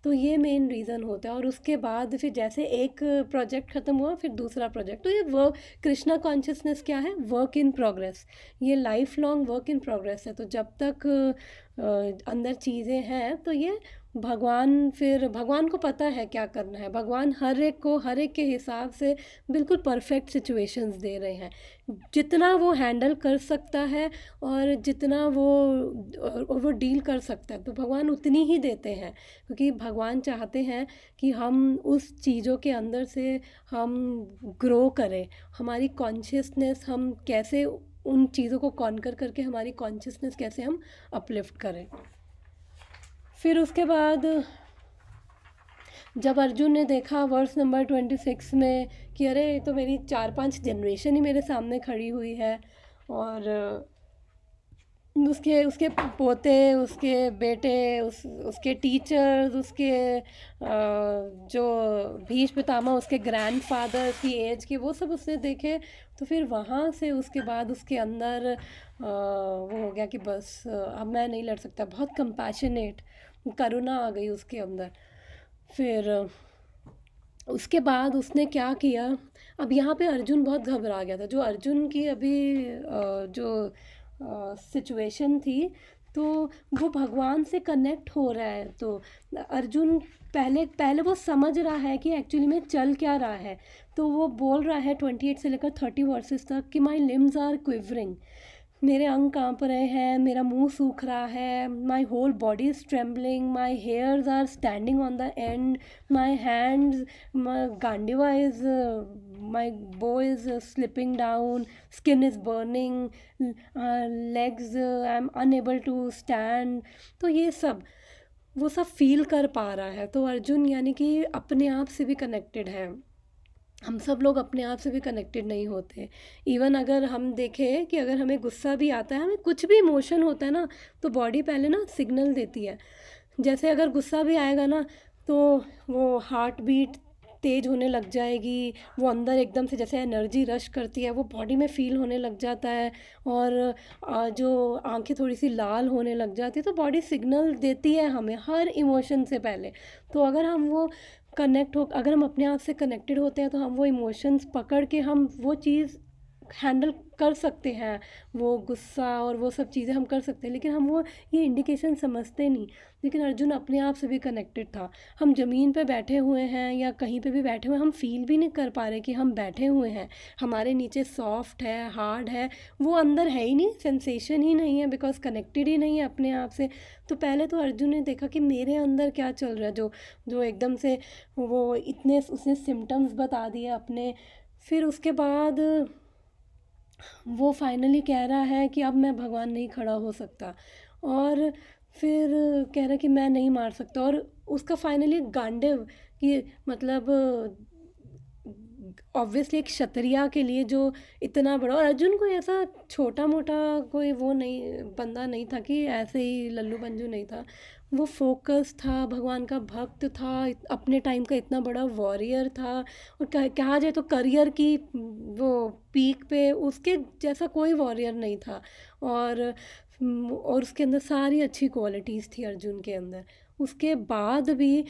तो ये मेन रीज़न होता है। और उसके बाद फिर जैसे एक प्रोजेक्ट ख़त्म हुआ फिर दूसरा प्रोजेक्ट। तो ये वर्क, कृष्णा कॉन्शियसनेस क्या है, वर्क इन प्रोग्रेस, ये life long work in progress है। तो जब तक अंदर चीज़ें हैं तो ये भगवान, फिर भगवान को पता है क्या करना है। भगवान हर एक को हर एक के हिसाब से बिल्कुल परफेक्ट सिचुएशंस दे रहे हैं, जितना वो हैंडल कर सकता है और जितना वो डील कर सकता है, तो भगवान उतनी ही देते हैं। क्योंकि भगवान चाहते हैं कि हम उस चीज़ों के अंदर से हम ग्रो करें, हमारी कॉन्शियसनेस, हम कैसे उन चीज़ों को कॉन्कर करके हमारी कॉन्शियसनेस कैसे हम अपलिफ्ट करें। फिर उसके बाद जब अर्जुन ने देखा वर्स नंबर 26 में कि अरे तो मेरी 4-5 जनरेशन ही मेरे सामने खड़ी हुई है, और उसके पोते, उसके बेटे, उसके टीचर्स, उसके जो भीष्म पितामह, उसके ग्रैंडफादर की एज के, वो सब उसने देखे। तो फिर वहाँ से उसके बाद उसके अंदर वो हो गया कि बस अब मैं नहीं लड़ सकता। बहुत कंपैशनेट, करुणा आ गई उसके अंदर। फिर उसके बाद उसने क्या किया, अब यहाँ पे अर्जुन बहुत घबरा गया था। जो अर्जुन की अभी जो सिचुएशन थी, तो वो भगवान से कनेक्ट हो रहा है। तो अर्जुन पहले वो समझ रहा है कि एक्चुअली में चल क्या रहा है। तो वो बोल रहा है 28 से लेकर 30 वर्सेस तक कि माई लिम्स आर क्विवरिंग, मेरे अंग कांप रहे हैं, मेरा मुंह सूख रहा है, my whole body is trembling, my hairs are standing on the end, my hands, my Gandiva is, my bow is slipping down, skin is burning, legs I am unable to stand. तो ये सब वो सब फील कर पा रहा है। तो अर्जुन यानी कि अपने आप से भी कनेक्टेड है। हम सब लोग अपने आप से भी कनेक्टेड नहीं होते। इवन अगर हम देखें कि अगर हमें गुस्सा भी आता है, हमें कुछ भी इमोशन होता है ना, तो बॉडी पहले ना सिग्नल देती है। जैसे अगर गुस्सा भी आएगा ना, तो वो हार्ट बीट तेज़ होने लग जाएगी, वो अंदर एकदम से जैसे एनर्जी रश करती है, वो बॉडी में फील होने लग जाता है, और जो आंखें थोड़ी सी लाल होने लग जाती है। तो बॉडी सिग्नल देती है हमें हर इमोशन से पहले। तो अगर हम वो कनेक्ट हो, अगर हम अपने आप से कनेक्टेड होते हैं तो हम वो इमोशंस पकड़ के हम वो चीज़ हैंडल कर सकते हैं, वो गुस्सा और वो सब चीज़ें हम कर सकते हैं, लेकिन हम वो ये इंडिकेशन समझते नहीं। लेकिन अर्जुन अपने आप से भी कनेक्टेड था। हम ज़मीन पे बैठे हुए हैं या कहीं पे भी बैठे हुए हैं, हम फील भी नहीं कर पा रहे कि हम बैठे हुए हैं, हमारे नीचे सॉफ्ट है, हार्ड है, वो अंदर है ही नहीं, सेंसेशन ही नहीं है, बिकॉज कनेक्टेड ही नहीं है अपने आप से। तो पहले तो अर्जुन ने देखा कि मेरे अंदर क्या चल रहा है, जो जो एकदम से वो इतने उसने सिम्टम्स बता दिए अपने। फिर उसके बाद वो फाइनली कह रहा है कि अब मैं भगवान नहीं खड़ा हो सकता, और फिर कह रहा है कि मैं नहीं मार सकता, और उसका फाइनली गांडव कि मतलब ऑब्वियसली एक क्षत्रिया के लिए जो इतना बड़ा, और अर्जुन कोई ऐसा छोटा मोटा कोई वो नहीं बंदा नहीं था कि ऐसे ही लल्लू पंजू नहीं था, वो फोकस था, भगवान का भक्त था, अपने टाइम का इतना बड़ा वॉरियर था, और कहा जाए तो करियर की वो पीक पे उसके जैसा कोई वॉरियर नहीं था। और उसके अंदर सारी अच्छी क्वालिटीज़ थी अर्जुन के अंदर। उसके बाद भी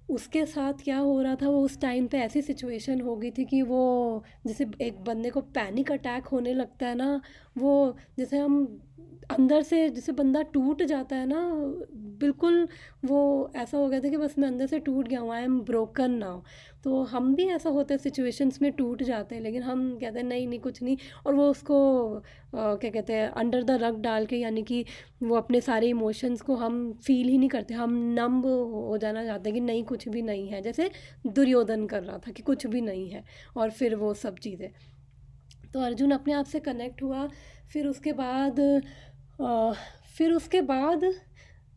उसके साथ क्या हो रहा था, वो उस टाइम पे ऐसी सिचुएशन हो गई थी कि वो जैसे एक बंदे को पैनिक अटैक होने लगता है ना, वो जैसे हम अंदर से जैसे बंदा टूट जाता है ना, बिल्कुल वो ऐसा हो गया था कि बस मैं अंदर से टूट गया हूँ, आई एम ब्रोकन नाउ। तो हम भी ऐसा होता है सिचुएशंस में टूट जाते हैं, लेकिन हम कहते हैं नहीं नहीं कुछ नहीं, और वो उसको क्या कहते हैं अंडर द रग डाल के, यानी कि वो अपने सारे इमोशंस को हम फील ही नहीं करते, हम नंब हो जाना चाहते हैं कि नहीं कुछ भी नहीं है, जैसे दुर्योधन कर रहा था कि कुछ भी नहीं है, और फिर वो सब चीज़ें। तो अर्जुन अपने आप से कनेक्ट हुआ। फिर उसके बाद अ, फिर उसके बाद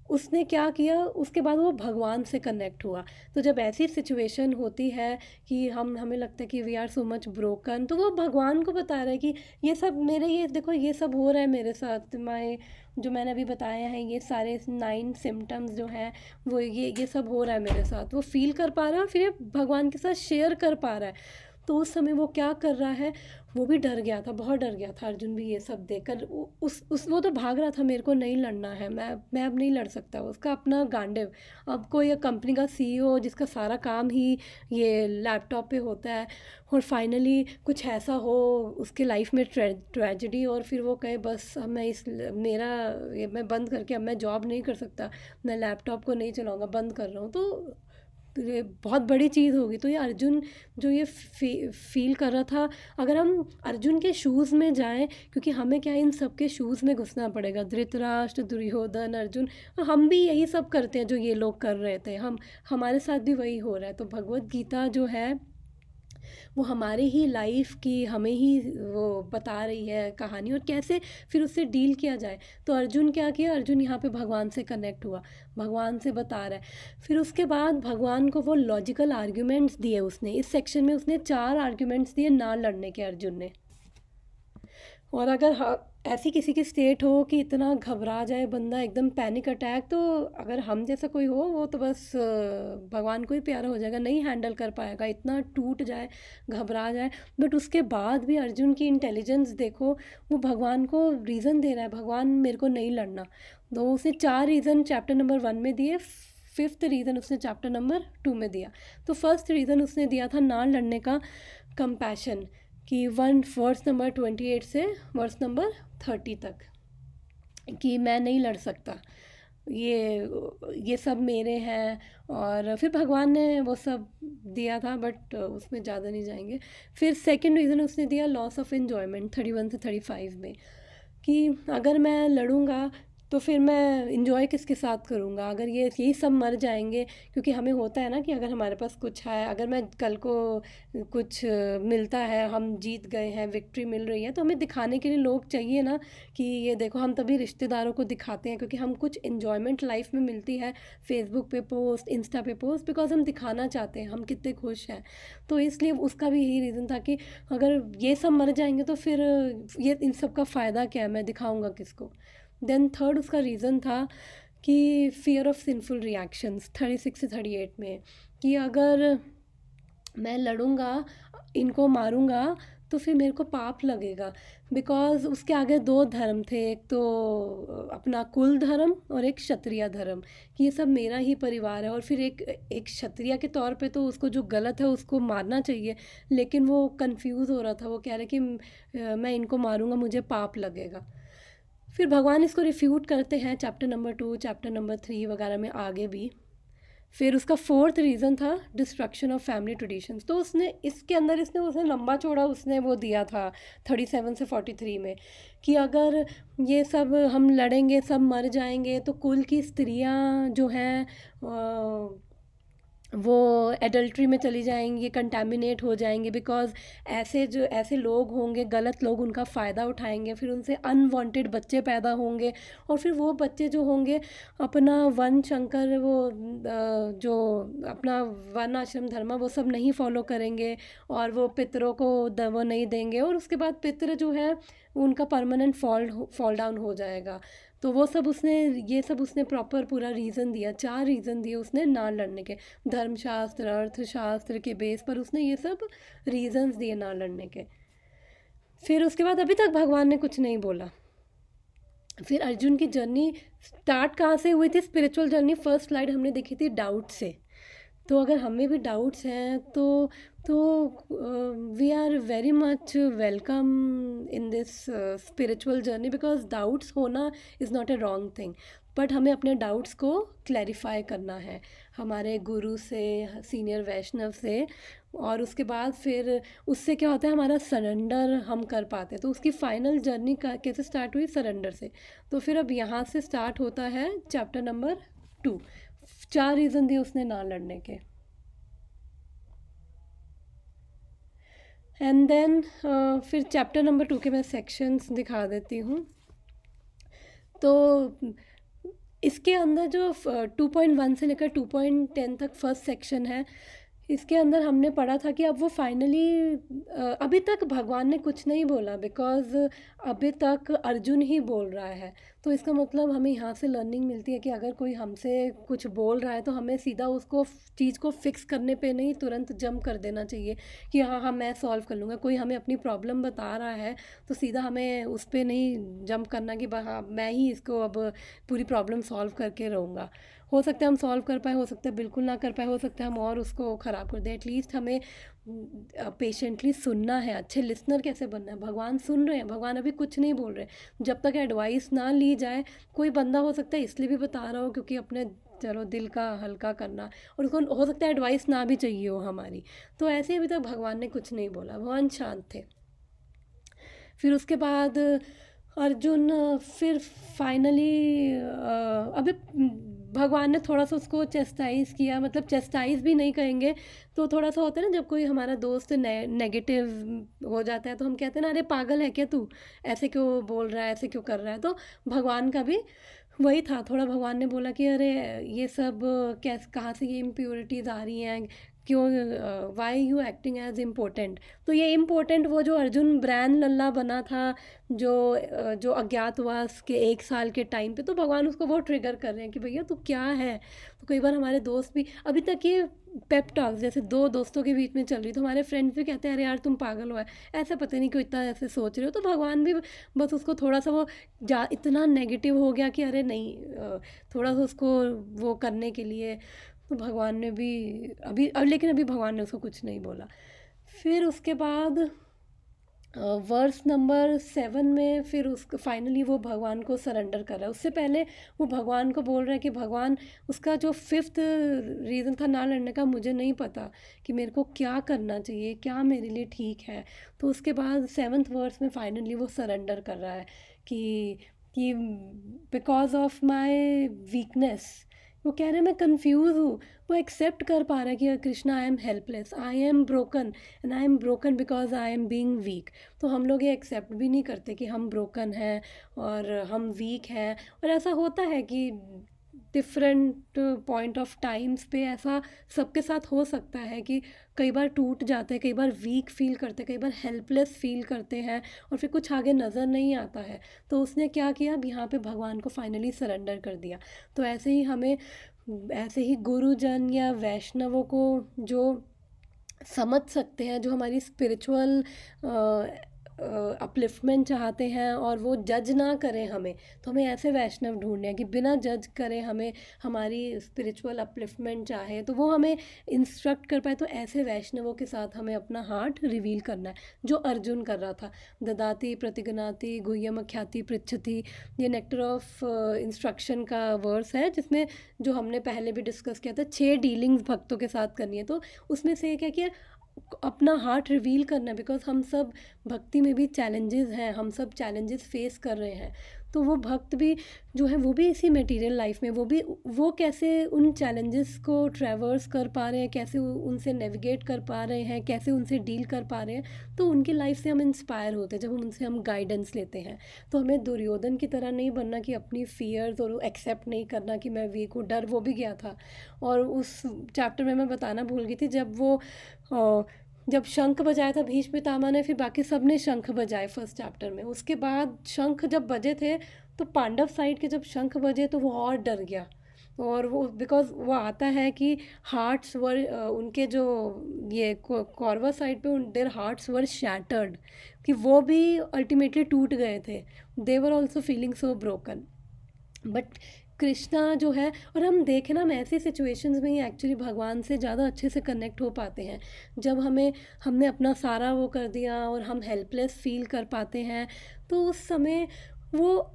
उसने क्या किया, उसके बाद वो भगवान से कनेक्ट हुआ। तो जब ऐसी सिचुएशन होती है कि हमें लगता है कि we are so much broken, तो वो भगवान को बता रहा है कि ये सब मेरे, ये देखो ये सब हो रहा है मेरे साथ, मैं जो मैंने अभी बताया है ये सारे 9 सिम्टम्स जो हैं वो ये सब हो रहा है मेरे साथ, वो फील कर पा रहा है और फिर ये भगवान के साथ शेयर कर पा रहा है। तो उस समय वो क्या कर रहा है, वो भी डर गया था, बहुत डर गया था अर्जुन भी ये सब देखकर। उस वो तो भाग रहा था, मेरे को नहीं लड़ना है, मैं अब नहीं लड़ सकता। उसका अपना गांडिव, अब कोई कंपनी का सीईओ जिसका सारा काम ही ये लैपटॉप पे होता है, और फाइनली कुछ ऐसा हो उसके लाइफ में ट्रेजेडी, और फिर वो कहे बस अब मैं मैं बंद करके अब मैं जॉब नहीं कर सकता, मैं लैपटॉप को नहीं चलाऊँगा, बंद कर रहा हूँ, तो ये बहुत बड़ी चीज़ होगी। तो ये अर्जुन जो ये फील कर रहा था, अगर हम अर्जुन के शूज़ में जाएं, क्योंकि हमें क्या इन सब के शूज़ में घुसना पड़ेगा, धृतराष्ट्र, दुर्योधन, अर्जुन, हम भी यही सब करते हैं जो ये लोग कर रहे थे, हमारे साथ भी वही हो रहा है। तो भगवत गीता जो है वो हमारे ही लाइफ की हमें ही वो बता रही है कहानी, और कैसे फिर उससे डील किया जाए। तो अर्जुन क्या किया, अर्जुन यहाँ पे भगवान से कनेक्ट हुआ, भगवान से बता रहा है। फिर उसके बाद भगवान को वो लॉजिकल आर्ग्यूमेंट्स दिए उसने, इस सेक्शन में उसने 4 आर्ग्यूमेंट्स दिए ना लड़ने के अर्जुन ने। और अगर ऐसी किसी की स्टेट हो कि इतना घबरा जाए बंदा, एकदम पैनिक अटैक, तो अगर हम जैसा कोई हो वो तो बस भगवान को ही प्यारा हो जाएगा, नहीं हैंडल कर पाएगा, इतना टूट जाए, घबरा जाए। बट उसके बाद भी अर्जुन की इंटेलिजेंस देखो, वो भगवान को रीज़न दे रहा है, भगवान मेरे को नहीं लड़ना। तो उसने 4 रीज़न चैप्टर नंबर 1 में दिए, 5th रीज़न उसने चैप्टर नंबर 2 में दिया। तो फर्स्ट रीज़न उसने दिया था ना लड़ने का, कंपैशन, कि वर्स नंबर 28 से वर्स नंबर 30 तक, कि मैं नहीं लड़ सकता, ये सब मेरे हैं। और फिर भगवान ने वो सब दिया था, बट उसमें ज़्यादा नहीं जाएंगे। फिर सेकंड रीज़न उसने दिया लॉस ऑफ इन्जॉयमेंट 31 से 35 में, कि अगर मैं लड़ूंगा तो फिर मैं इंजॉय किसके साथ करूँगा, अगर यही सब मर जाएंगे। क्योंकि हमें होता है ना कि अगर हमारे पास कुछ है, अगर मैं कल को कुछ मिलता है, हम जीत गए हैं, विक्ट्री मिल रही है, तो हमें दिखाने के लिए लोग चाहिए ना, कि ये देखो, हम तभी रिश्तेदारों को दिखाते हैं, क्योंकि हम कुछ इन्जॉयमेंट लाइफ में मिलती है, फेसबुक पे पोस्ट, इंस्टा पे पोस्ट, बिकॉज हम दिखाना चाहते हैं हम कितने खुश हैं। तो इसलिए उसका भी यही रीज़न था कि अगर ये सब मर जाएंगे तो फिर ये इन सब का फ़ायदा क्या है, मैं दिखाऊंगा किसको। देन थर्ड उसका रीज़न था कि फियर ऑफ सिंफुल रिएक्शंस 36 से 38 में, कि अगर मैं लड़ूंगा, इनको मारूंगा, तो फिर मेरे को पाप लगेगा, बिकॉज़ उसके आगे दो धर्म थे, एक तो अपना कुल धर्म और एक क्षत्रिय धर्म, कि ये सब मेरा ही परिवार है। और फिर एक एक क्षत्रिय के तौर पे तो उसको जो गलत है उसको मारना चाहिए, लेकिन वो कंफ्यूज हो रहा था, वो कह रहे कि मैं इनको मारूंगा, मुझे पाप लगेगा। फिर भगवान इसको रिफ्यूट करते हैं चैप्टर नंबर 2, चैप्टर नंबर 3 वगैरह में आगे भी। फिर उसका फोर्थ रीज़न था डिस्ट्रक्शन ऑफ फैमिली ट्रेडिशंस। तो उसने इसके अंदर उसने लंबा चौड़ा उसने वो दिया था 37 से 43 में, कि अगर ये सब हम लड़ेंगे, सब मर जाएंगे, तो कुल की स्त्रियां जो हैं वो एडल्ट्री में चली जाएंगी, कंटामिनेट हो जाएंगे, बिकॉज़ ऐसे लोग होंगे, गलत लोग उनका फ़ायदा उठाएंगे, फिर उनसे अनवांटेड बच्चे पैदा होंगे, और फिर वो बच्चे जो होंगे अपना वन शंकर वो जो अपना वन आश्रम धर्म वो सब नहीं फॉलो करेंगे, और वो पितरों को वो नहीं देंगे, और उसके बाद पितर जो है उनका परमानेंट फॉल डाउन हो जाएगा। तो वो सब ये सब उसने प्रॉपर पूरा रीज़न दिया, 4 रीज़न दिए उसने ना लड़ने के, धर्मशास्त्र अर्थशास्त्र के बेस पर उसने ये सब रीजंस दिए ना लड़ने के। फिर उसके बाद अभी तक भगवान ने कुछ नहीं बोला। फिर अर्जुन की जर्नी स्टार्ट कहाँ से हुई थी? स्पिरिचुअल जर्नी फर्स्ट स्लाइड हमने देखी थी डाउट से। तो अगर हमें भी डाउट्स हैं तो we are very much welcome in this spiritual journey, because doubts होना is not a wrong thing, but हमें अपने डाउट्स को क्लैरिफाई करना है हमारे गुरु से, सीनियर वैष्णव से, और उसके बाद फिर उससे क्या होता है, हमारा सरेंडर हम कर पाते हैं। तो उसकी फाइनल जर्नी कैसे स्टार्ट हुई? सरेंडर से। तो फिर अब यहाँ से स्टार्ट होता है चैप्टर नंबर 2। 4 रीज़न दिए उसने ना लड़ने के। एंड देन फिर चैप्टर नंबर 2 के मैं सेक्शंस दिखा देती हूँ। तो इसके अंदर जो 2.1 से लेकर 2.10 तक फर्स्ट सेक्शन है, इसके अंदर हमने पढ़ा था कि अब वो फाइनली अभी तक भगवान ने कुछ नहीं बोला, बिकॉज़ अभी तक अर्जुन ही बोल रहा है। तो इसका मतलब हमें यहाँ से लर्निंग मिलती है कि अगर कोई हमसे कुछ बोल रहा है तो हमें सीधा उसको चीज़ को फिक्स करने पे नहीं तुरंत जंप कर देना चाहिए कि हाँ हाँ मैं सॉल्व कर लूँगा। कोई हमें अपनी प्रॉब्लम बता रहा है तो सीधा हमें उस पर नहीं जंप करना कि हाँ मैं ही इसको अब पूरी प्रॉब्लम सॉल्व करके रहूँगा। हो सकता है हम सॉल्व कर पाए, हो सकता है बिल्कुल ना कर पाए, हो सकता है हम और उसको ख़राब कर दें। एटलीस्ट हमें पेशेंटली सुनना है। अच्छे लिसनर कैसे बनना है? भगवान सुन रहे हैं, भगवान अभी कुछ नहीं बोल रहे। जब तक एडवाइस ना ली जाए, कोई बंदा हो सकता है इसलिए भी बता रहा हो क्योंकि अपने चलो दिल का हल्का करना, और उसको हो सकता है एडवाइस ना भी चाहिए हो हमारी। तो ऐसे अभी तक भगवान ने कुछ नहीं बोला, भगवान शांत थे। फिर उसके बाद अर्जुन फिर फाइनली अभी भगवान ने थोड़ा सा उसको चेस्टाइज़ किया, मतलब चेस्टाइज़ भी नहीं कहेंगे, तो थोड़ा सा होता है ना जब कोई हमारा दोस्त नेगेटिव हो जाता है तो हम कहते हैं ना अरे पागल है क्या तू, ऐसे क्यों बोल रहा है, ऐसे क्यों कर रहा है। तो भगवान का भी वही था, थोड़ा भगवान ने बोला कि अरे ये सब कहाँ से ये इम्प्योरिटीज़ आ रही हैं, क्यों, why you acting as important. तो ये इम्पोर्टेंट वो जो अर्जुन ब्रैन लल्ला बना था, जो अज्ञातवास के 1 साल के टाइम पे, तो भगवान उसको वो ट्रिगर कर रहे हैं कि भैया तू क्या है। तो कई बार हमारे दोस्त भी अभी तक ये पेप टॉक्स जैसे 2 दोस्तों के बीच में चल रही, तो हमारे फ्रेंड्स भी कहते हैं अरे यार तुम पागल हो, ऐसा पता नहीं क्यों इतना ऐसे सोच रहे हो। तो भगवान भी बस उसको थोड़ा सा वो इतना नेगेटिव हो गया कि अरे नहीं, थोड़ा सा उसको वो करने के लिए तो भगवान ने भी लेकिन अभी भगवान ने उसको कुछ नहीं बोला। फिर उसके बाद वर्स नंबर 7 में फिर उसको फाइनली वो भगवान को सरेंडर कर रहा है। उससे पहले वो भगवान को बोल रहा है कि भगवान, उसका जो 5th रीज़न था ना लड़ने का, मुझे नहीं पता कि मेरे को क्या करना चाहिए, क्या मेरे लिए ठीक है। तो उसके बाद 7th वर्स में फाइनली वो सरेंडर कर रहा है कि बिकॉज ऑफ माई वीकनेस, वो कह रहे हैं मैं कंफ्यूज हूँ, वो एक्सेप्ट कर पा रहा है कि Krishna I am helpless, I am broken, and I am broken because I am being weak. तो हम लोग ये एक्सेप्ट भी नहीं करते कि हम ब्रोकन हैं और हम वीक हैं। और ऐसा होता है कि डिफरेंट पॉइंट ऑफ टाइम्स पे ऐसा सबके साथ हो सकता है कि कई बार टूट जाते हैं, कई बार वीक फील करते हैं, कई बार हेल्पलेस फील करते हैं, और फिर कुछ आगे नज़र नहीं आता है। तो उसने क्या किया, अब यहाँ पे भगवान को फाइनली सरेंडर कर दिया। तो ऐसे ही हमें, ऐसे ही गुरुजन या वैष्णवों को जो समझ सकते हैं, जो हमारी स्पिरिचुअल अपलिफ्टमेंट चाहते हैं और वो जज ना करें हमें, तो हमें ऐसे वैष्णव ढूंढने हैं कि बिना जज करे हमें हमारी स्पिरिचुअल अपलिफ्टमेंट चाहे तो वो हमें इंस्ट्रक्ट कर पाए। तो ऐसे वैष्णवों के साथ हमें अपना हार्ट रिवील करना है, जो अर्जुन कर रहा था। ददाति प्रतिगनाति गुह्यम ख्याति पृच्छति, ये नेक्टर ऑफ इंस्ट्रक्शन का वर्स है, जिसमें जो हमने पहले भी डिस्कस किया था 6 डीलिंग्स भक्तों के साथ करनी है। तो उसमें से एक है कि अपना हार्ट रिवील करना है, बिकॉज हम सब भक्ति में भी चैलेंजेस हैं, हम सब चैलेंजेस फेस कर रहे हैं। तो वो भक्त भी जो है वो भी इसी मटेरियल लाइफ में वो कैसे उन चैलेंजेस को ट्रैवर्स कर पा रहे हैं, कैसे उनसे नेविगेट कर पा रहे हैं, कैसे उनसे डील कर पा रहे हैं। तो उनकी लाइफ से हम इंस्पायर होते हैं जब उनसे हम गाइडेंस लेते हैं। तो हमें दुर्योधन की तरह नहीं बनना कि अपनी फियर्स और एक्सेप्ट नहीं करना कि मैं वीक हूँ। डर वो भी गया था, और उस चैप्टर में मैं बताना भूल गई थी, जब शंख बजाया था भीष्म पितामह ने, फिर बाकी सब ने शंख बजाए फर्स्ट चैप्टर में। उसके बाद शंख जब बजे थे तो पांडव साइड के जब शंख बजे तो वो और डर गया, और वो बिकॉज वो आता है कि हार्ट्स वर उनके जो ये कौरवा साइड पे देयर हार्ट्स वर शैटर्ड, कि वो भी अल्टीमेटली टूट गए थे। They were also feeling so broken. But Krishna जो है, और हम देखें ना, हम ऐसी सिचुएशंस में ही एक्चुअली भगवान से ज़्यादा अच्छे से कनेक्ट हो पाते हैं, जब हमने अपना सारा वो कर दिया और हम हेल्पलेस फील कर पाते हैं। तो उस समय वो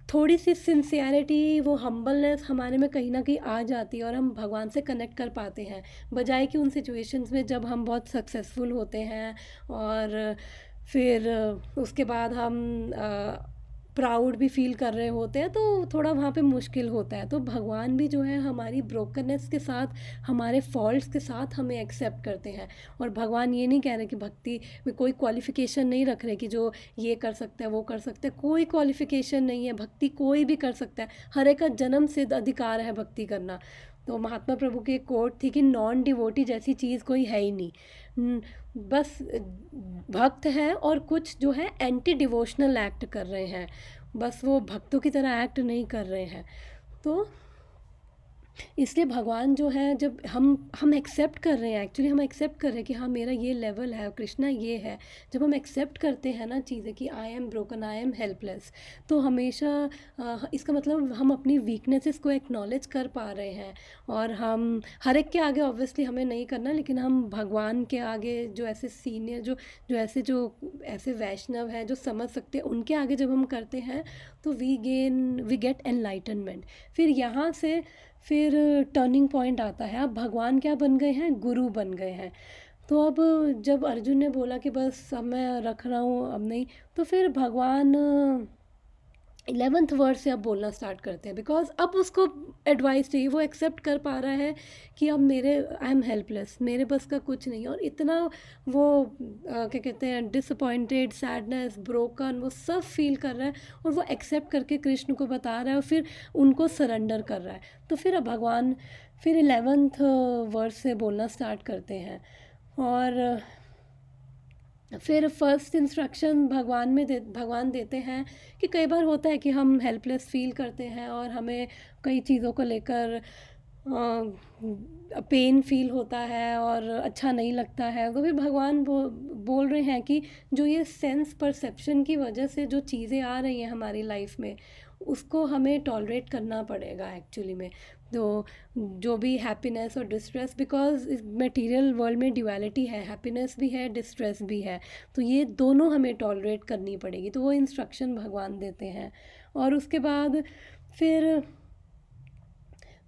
थोड़ी सी सिंसियरिटी, वो हम्बलनेस हमारे में कहीं ना कहीं आ जाती है, और हम भगवान से कनेक्ट कर पाते हैं, बजाय कि उन सिचुएशंस में जब हम बहुत सक्सेसफुल होते हैं और फिर उसके बाद हम प्राउड भी फील कर रहे होते हैं, तो थोड़ा वहाँ पे मुश्किल होता है। तो भगवान भी जो है हमारी ब्रोकननेस के साथ, हमारे फॉल्ट्स के साथ हमें एक्सेप्ट करते हैं। और भगवान ये नहीं कह रहे कि भक्ति में कोई क्वालिफ़िकेशन नहीं रख रहे कि जो ये कर सकता है वो कर सकता है। कोई क्वालिफ़िकेशन नहीं है, भक्ति कोई भी कर सकता है, हर एक का जन्म सिद्ध अधिकार है भक्ति करना। तो महात्मा प्रभु की एक कोट थी कि नॉन डिवोटी जैसी चीज़ कोई है ही नहीं, बस भक्त है और कुछ जो है एंटी डिवोशनल एक्ट कर रहे हैं, बस वो भक्तों की तरह एक्ट नहीं कर रहे हैं। तो इसलिए भगवान जो है, जब हम एक्सेप्ट कर रहे हैं, एक्चुअली हम एक्सेप्ट कर रहे हैं कि हाँ मेरा ये लेवल है, कृष्णा ये है। जब हम एक्सेप्ट करते हैं ना चीज़ें कि आई am broken, I am helpless, तो हमेशा इसका मतलब हम अपनी वीकनेसेस को एक्नॉलेज कर पा रहे हैं। और हम हर एक के आगे ऑब्वियसली हमें नहीं करना, लेकिन हम भगवान के आगे जो ऐसे सीनियर जो ऐसे वैष्णव हैं जो समझ सकते हैं, उनके आगे जब हम करते हैं तो वी गेट एनलाइटनमेंट। फिर यहाँ से फिर टर्निंग पॉइंट आता है। अब भगवान क्या बन गए हैं, गुरु बन गए हैं। तो अब जब अर्जुन ने बोला कि बस अब मैं रख रहा हूँ, अब नहीं, तो फिर भगवान 11th वर्ड से अब बोलना स्टार्ट करते हैं, बिकॉज अब उसको एडवाइस चाहिए। वो एक्सेप्ट कर पा रहा है कि अब आई एम हेल्पलेस, मेरे बस का कुछ नहीं। और इतना वो क्या कहते हैं, डिसअपॉइंटेड, सैडनेस, ब्रोकन, वो सब फील कर रहा है, और वो एक्सेप्ट करके कृष्ण को बता रहा है और फिर उनको सरेंडर कर रहा है। तो फिर अब भगवान फिर 11th वर्ड से बोलना स्टार्ट करते हैं। और फिर फर्स्ट इंस्ट्रक्शन भगवान देते हैं कि कई बार होता है कि हम हेल्पलेस फील करते हैं और हमें कई चीज़ों को लेकर पेन फील होता है और अच्छा नहीं लगता है। तो फिर भगवान बोल रहे हैं कि जो ये सेंस परसेप्शन की वजह से जो चीज़ें आ रही हैं हमारी लाइफ में, उसको हमें टॉलरेट करना पड़ेगा एक्चुअली में। तो जो भी हैप्पीनेस और डिस्ट्रेस, बिकॉज इस मटेरियल वर्ल्ड में ड्यूअलिटी है, हैप्पीनेस भी है, डिस्ट्रेस भी है, तो ये दोनों हमें टॉलरेट करनी पड़ेगी। तो वो इंस्ट्रक्शन भगवान देते हैं। और उसके बाद फिर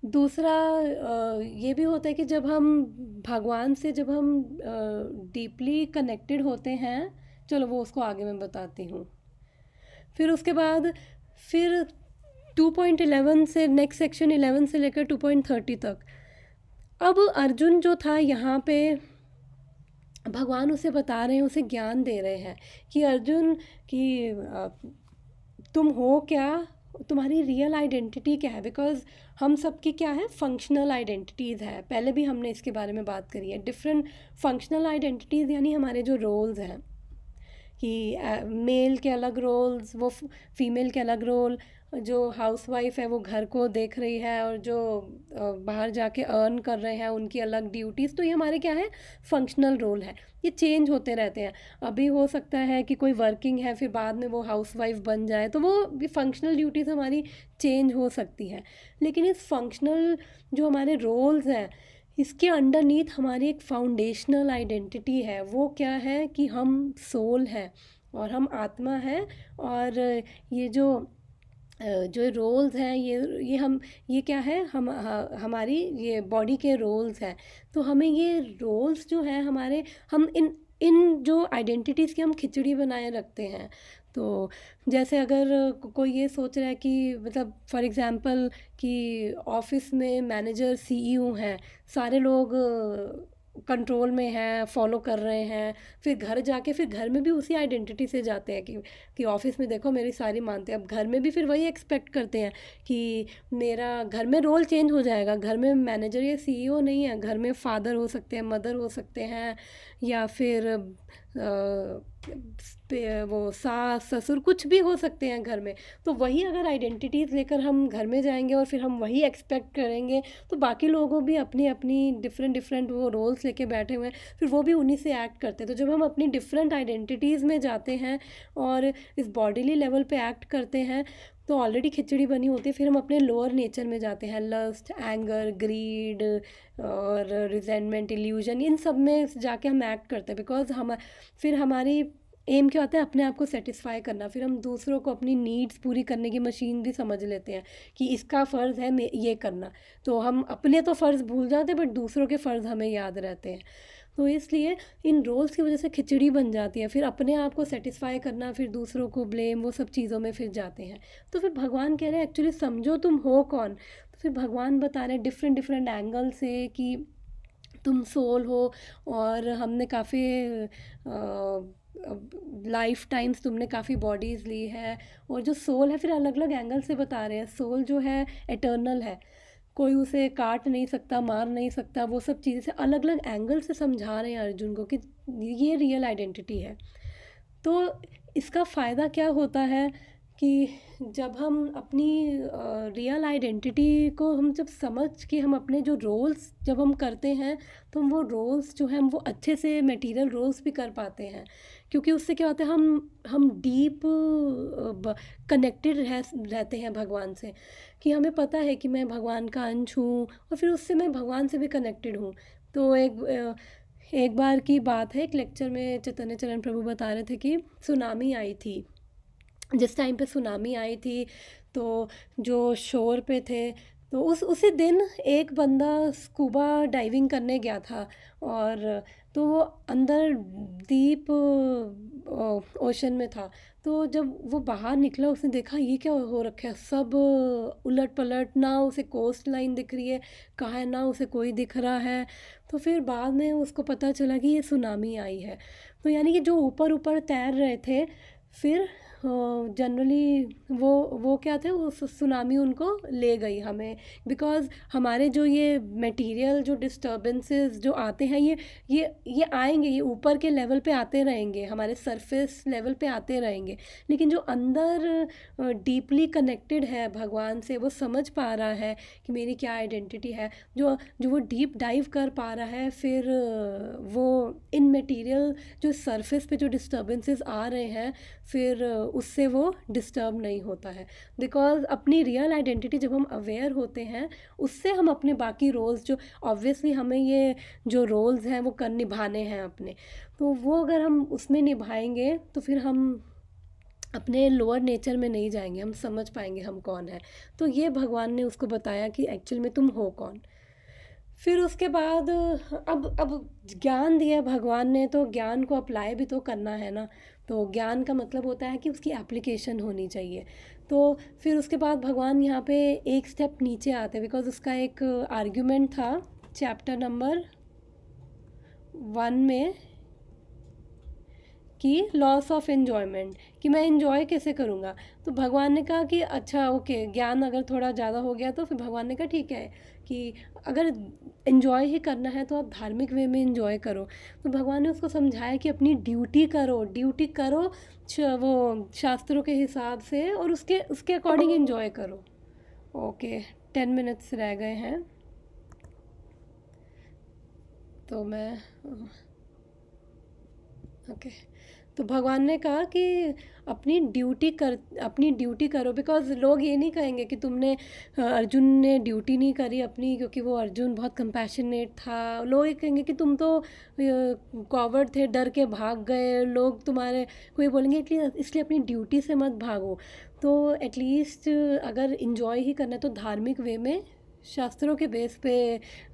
दूसरा ये भी होता है कि जब हम भगवान से डीपली कनेक्टेड होते हैं, चलो वो उसको आगे मैं बताती हूँ। फिर उसके बाद फिर 2.11 से नेक्स्ट सेक्शन 11 से लेकर 2.30 तक, अब अर्जुन जो था यहाँ पे भगवान उसे बता रहे हैं, उसे ज्ञान दे रहे हैं कि अर्जुन कि तुम हो क्या, तुम्हारी रियल आइडेंटिटी क्या है। बिकॉज हम सब की क्या है, फंक्शनल आइडेंटिटीज़ है। पहले भी हमने इसके बारे में बात करी है, डिफरेंट फंक्शनल आइडेंटिटीज़, यानी हमारे जो रोल्स हैं कि मेल के अलग रोल्स, वो फीमेल के अलग रोल, जो हाउसवाइफ है वो घर को देख रही है और जो बाहर जाके अर्न कर रहे हैं उनकी अलग ड्यूटीज़। तो ये हमारे क्या है, फंक्शनल रोल है, ये चेंज होते रहते हैं। अभी हो सकता है कि कोई वर्किंग है फिर बाद में वो हाउसवाइफ बन जाए, तो वो भी फंक्शनल ड्यूटीज़ हमारी चेंज हो सकती है। लेकिन इस फंक्शनल जो हमारे रोल्स हैं, इसके अंडरनीथ हमारी एक फाउंडेशनल आइडेंटिटी है। वो क्या है कि हम सोल हैं और हम आत्मा है, और ये जो रोल्स हैं, ये हम, ये क्या है, हमारी ये बॉडी के रोल्स हैं। तो हमें ये रोल्स जो हैं हमारे, हम इन इन जो आइडेंटिटीज़ की हम खिचड़ी बनाए रखते हैं। तो जैसे अगर कोई ये सोच रहा है कि मतलब फॉर एग्जांपल कि ऑफिस में मैनेजर सीईओ हैं, सारे लोग कंट्रोल में हैं, फॉलो कर रहे हैं, फिर घर जाके फिर घर में भी उसी आइडेंटिटी से जाते हैं कि ऑफिस में देखो मेरी सारी मानते हैं, अब घर में भी फिर वही एक्सपेक्ट करते हैं कि मेरा घर में रोल चेंज हो जाएगा, घर में मैनेजर या सीईओ नहीं है, घर में फादर हो सकते हैं, मदर हो सकते हैं, या फिर वो सास ससुर कुछ भी हो सकते हैं घर में। तो वही अगर आइडेंटिटीज़ लेकर हम घर में जाएंगे और फिर हम वही एक्सपेक्ट करेंगे, तो बाकी लोगों भी अपनी अपनी डिफरेंट वो रोल्स लेके बैठे हुए हैं, फिर वो भी उन्हीं से एक्ट करते हैं। तो जब हम अपनी डिफरेंट आइडेंटिटीज़ में जाते हैं और इस बॉडीली लेवल पे एक्ट करते हैं, तो ऑलरेडी खिचड़ी बनी होती है, फिर हम अपने लोअर नेचर में जाते हैं, लस्ट, एंगर, ग्रीड और रिजेंटमेंट, इल्यूजन, इन सब में जाके हम एक्ट करते हैं। बिकॉज हम फिर हमारी एम क्या होता है, अपने आप को सेटिस्फाई करना। फिर हम दूसरों को अपनी नीड्स पूरी करने की मशीन भी समझ लेते हैं कि इसका फ़र्ज़ है ये करना। तो हम अपने तो फ़र्ज़ भूल जाते हैं, बट दूसरों के फ़र्ज़ हमें याद रहते हैं। तो इसलिए इन रोल्स की वजह से खिचड़ी बन जाती है। फिर अपने आप को सेटिस्फाई करना, फिर दूसरों को ब्लेम, वो सब चीज़ों में फिर जाते हैं। तो फिर भगवान कह रहे हैं एक्चुअली समझो तुम हो कौन। तो फिर भगवान बता रहे हैं डिफरेंट डिफरेंट एंगल से कि तुम सोल हो, और हमने काफ़ी लाइफ टाइम्स तुमने काफ़ी बॉडीज़ ली है, और जो सोल है फिर अलग अलग एंगल से बता रहे हैं। सोल जो है एटर्नल है, कोई उसे काट नहीं सकता, मार नहीं सकता, वो सब चीज़ें से अलग अलग एंगल से समझा रहे हैं अर्जुन को कि ये रियल आइडेंटिटी है। तो इसका फ़ायदा क्या होता है कि जब हम अपनी रियल आइडेंटिटी को हम जब समझ के हम अपने जो रोल्स जब हम करते हैं, तो हम वो रोल्स जो हैं हम वो अच्छे से मटेरियल रोल्स भी कर पाते हैं। क्योंकि उससे क्या होता है, हम डीप कनेक्टेड रहते हैं भगवान से, कि हमें पता है कि मैं भगवान का अंश हूँ, और फिर उससे मैं भगवान से भी कनेक्टेड हूँ। तो एक बार की बात है, एक लेक्चर में चैतन्य चरण प्रभु बता रहे थे कि सुनामी आई थी। जिस टाइम पे सुनामी आई थी, तो जो शोर पे थे, तो उसी दिन एक बंदा स्कूबा डाइविंग करने गया था, और तो वो अंदर डीप ओशन में था। तो जब वो बाहर निकला, उसने देखा ये क्या हो रखा है, सब उलट पलट, ना उसे कोस्ट लाइन दिख रही है कहाँ है, ना उसे कोई दिख रहा है। तो फिर बाद में उसको पता चला कि ये सुनामी आई है। तो यानी कि जो ऊपर ऊपर तैर रहे थे, फिर जनरली वो क्या थे, वो सुनामी उनको ले गई हमें। बिकॉज़ हमारे जो ये मटेरियल जो डिस्टर्बेंसेस जो आते हैं, ये आएंगे, ये ऊपर के लेवल पे आते रहेंगे, हमारे सरफेस लेवल पे आते रहेंगे। लेकिन जो अंदर डीपली कनेक्टेड है भगवान से, वो समझ पा रहा है कि मेरी क्या आइडेंटिटी है, जो वो डीप डाइव कर पा रहा है, फिर वो इन मटेरियल जो सरफेस पे जो डिस्टर्बेंसेस आ रहे हैं, फिर उससे वो डिस्टर्ब नहीं होता है। बिकॉज़ अपनी रियल आइडेंटिटी जब हम अवेयर होते हैं, उससे हम अपने बाकी रोल्स जो ऑब्वियसली हमें ये जो रोल्स हैं वो निभाने हैं अपने, तो वो अगर हम उसमें निभाएंगे, तो फिर हम अपने लोअर नेचर में नहीं जाएंगे, हम समझ पाएंगे हम कौन है। तो ये भगवान ने उसको बताया कि एक्चुअल में तुम हो कौन। फिर उसके बाद अब ज्ञान दिया भगवान ने, तो ज्ञान को अप्लाई भी तो करना है ना। तो ज्ञान का मतलब होता है कि उसकी एप्लीकेशन होनी चाहिए। तो फिर उसके बाद भगवान यहाँ पे एक स्टेप नीचे आते हैं, बिकॉज उसका एक आर्ग्यूमेंट था चैप्टर नंबर 1 में कि लॉस ऑफ एन्जॉयमेंट, कि मैं एन्जॉय कैसे करूँगा। तो भगवान ने कहा कि अच्छा ओके, ज्ञान अगर थोड़ा ज़्यादा हो गया तो फिर भगवान ने कहा ठीक है कि अगर एन्जॉय ही करना है तो आप धार्मिक वे में एन्जॉय करो। तो भगवान ने उसको समझाया कि अपनी ड्यूटी करो, वो शास्त्रों के हिसाब से, और उसके उसके अकॉर्डिंग एन्जॉय करो। ओके, 10 मिनट्स रह गए हैं तो मैं ओके। तो भगवान ने कहा कि अपनी ड्यूटी करो, बिकॉज़ लोग ये नहीं कहेंगे कि तुमने अर्जुन ने ड्यूटी नहीं करी अपनी, क्योंकि वो अर्जुन बहुत कंपैशनेट था। लोग ये कहेंगे कि तुम तो कॉवर्ड थे, डर के भाग गए। लोग तुम्हारे कोई बोलेंगे इसलिए अपनी ड्यूटी से मत भागो। तो एटलीस्ट अगर इन्जॉय ही करना है तो धार्मिक वे में शास्त्रों के बेस पे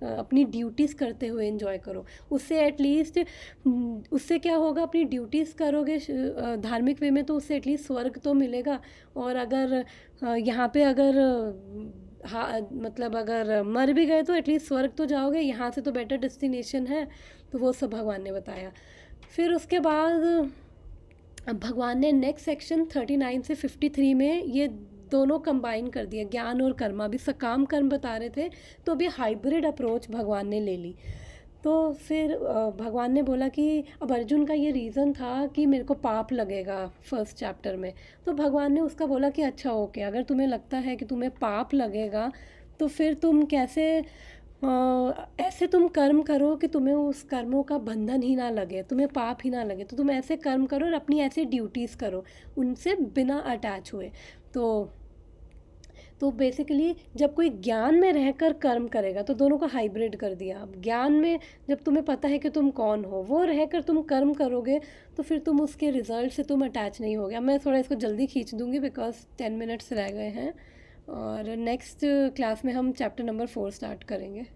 अपनी ड्यूटीज़ करते हुए एंजॉय करो। उससे एटलीस्ट उससे क्या होगा, अपनी ड्यूटीज़ करोगे धार्मिक वे में तो उससे एटलीस्ट स्वर्ग तो मिलेगा। और अगर यहाँ पे अगर हाँ मतलब अगर मर भी गए तो एटलीस्ट स्वर्ग तो जाओगे, यहाँ से तो बेटर डेस्टिनेशन है। तो वो सब भगवान ने बताया। फिर उसके बाद अब भगवान ने नेक्स्ट सेक्शन 39 से 53 में ये दोनों कंबाइन कर दिया, ज्ञान और कर्म। अभी सकाम कर्म बता रहे थे, तो अभी हाइब्रिड अप्रोच भगवान ने ले ली। तो फिर भगवान ने बोला कि अब अर्जुन का ये रीज़न था कि मेरे को पाप लगेगा फर्स्ट चैप्टर में। तो भगवान ने उसका बोला कि अच्छा ओके, अगर तुम्हें लगता है कि तुम्हें पाप लगेगा तो फिर तुम कैसे ऐसे तुम कर्म करो कि तुम्हें उस कर्मों का बंधन ही ना लगे, तुम्हें पाप ही ना लगे। तो तुम ऐसे कर्म करो और अपनी ऐसे ड्यूटीज़ करो उनसे बिना अटैच हुए। तो बेसिकली जब कोई ज्ञान में रहकर कर्म करेगा तो दोनों को हाइब्रिड कर दिया। अब ज्ञान में जब तुम्हें पता है कि तुम कौन हो, वो रहकर तुम कर्म करोगे तो फिर तुम उसके रिजल्ट से तुम अटैच नहीं होगे। अब मैं थोड़ा इसको जल्दी खींच दूँगी बिकॉज 10 मिनट्स रह गए हैं, और नेक्स्ट क्लास में हम चैप्टर नंबर 4 स्टार्ट करेंगे।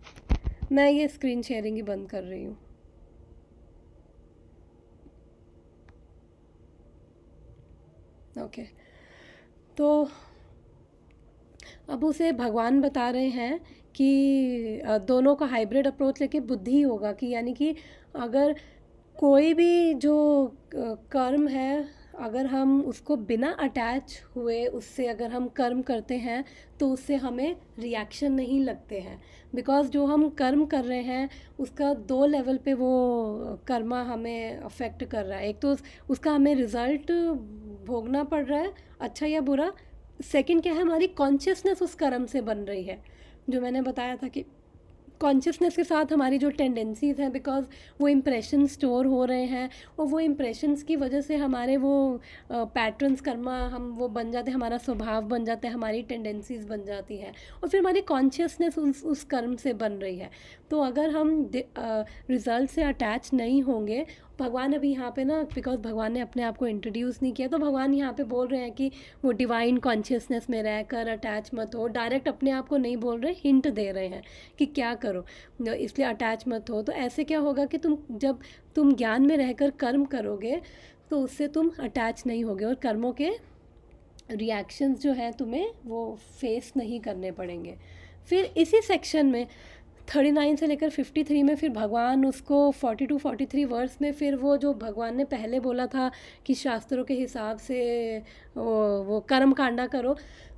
मैं ये स्क्रीन शेयरिंग ही बंद कर रही हूँ। ओके, तो अब उसे भगवान बता रहे हैं कि दोनों का हाइब्रिड अप्रोच लेके बुद्धि होगा, कि यानी कि अगर कोई भी जो कर्म है, अगर हम उसको बिना अटैच हुए उससे अगर हम कर्म करते हैं तो उससे हमें रिएक्शन नहीं लगते हैं। बिकॉज़ जो हम कर्म कर रहे हैं उसका 2 लेवल पे वो कर्मा हमें अफेक्ट कर रहा है। एक तो उसका हमें रिज़ल्ट भोगना पड़ रहा है, अच्छा या बुरा। सेकंड क्या है, हमारी कॉन्शियसनेस उस कर्म से बन रही है। जो मैंने बताया था कि कॉन्शियसनेस के साथ हमारी जो टेंडेंसीज़ हैं, बिकॉज़ वो इम्प्रेशन स्टोर हो रहे हैं, और वो इम्प्रेशंस की वजह से हमारे वो पैटर्न्स कर्मा हम वो बन जाते हैं, हमारा स्वभाव बन जाता है, हमारी टेंडेंसीज़ बन जाती हैं, और फिर हमारी कॉन्शियसनेस उस कर्म से बन रही है। तो अगर हम रिज़ल्ट से अटैच नहीं होंगे, भगवान अभी यहाँ पे ना, बिकॉज भगवान ने अपने आप को इंट्रोड्यूस नहीं किया, तो भगवान यहाँ पे बोल रहे हैं कि वो डिवाइन कॉन्शियसनेस में रहकर अटैच मत हो। डायरेक्ट अपने आप को नहीं बोल रहे, हिंट दे रहे हैं कि क्या करो, इसलिए अटैच मत हो। तो ऐसे क्या होगा कि जब तुम ज्ञान में रहकर कर्म करोगे तो उससे तुम अटैच नहीं होगे, और कर्मों के रिएक्शंस जो हैं तुम्हें वो फेस नहीं करने पड़ेंगे। फिर इसी सेक्शन में 39 से लेकर 53 में फिर भगवान उसको 42-43 वर्स में फिर वो जो भगवान ने पहले बोला था कि शास्त्रों के हिसाब से वो कर्म कांडा करो,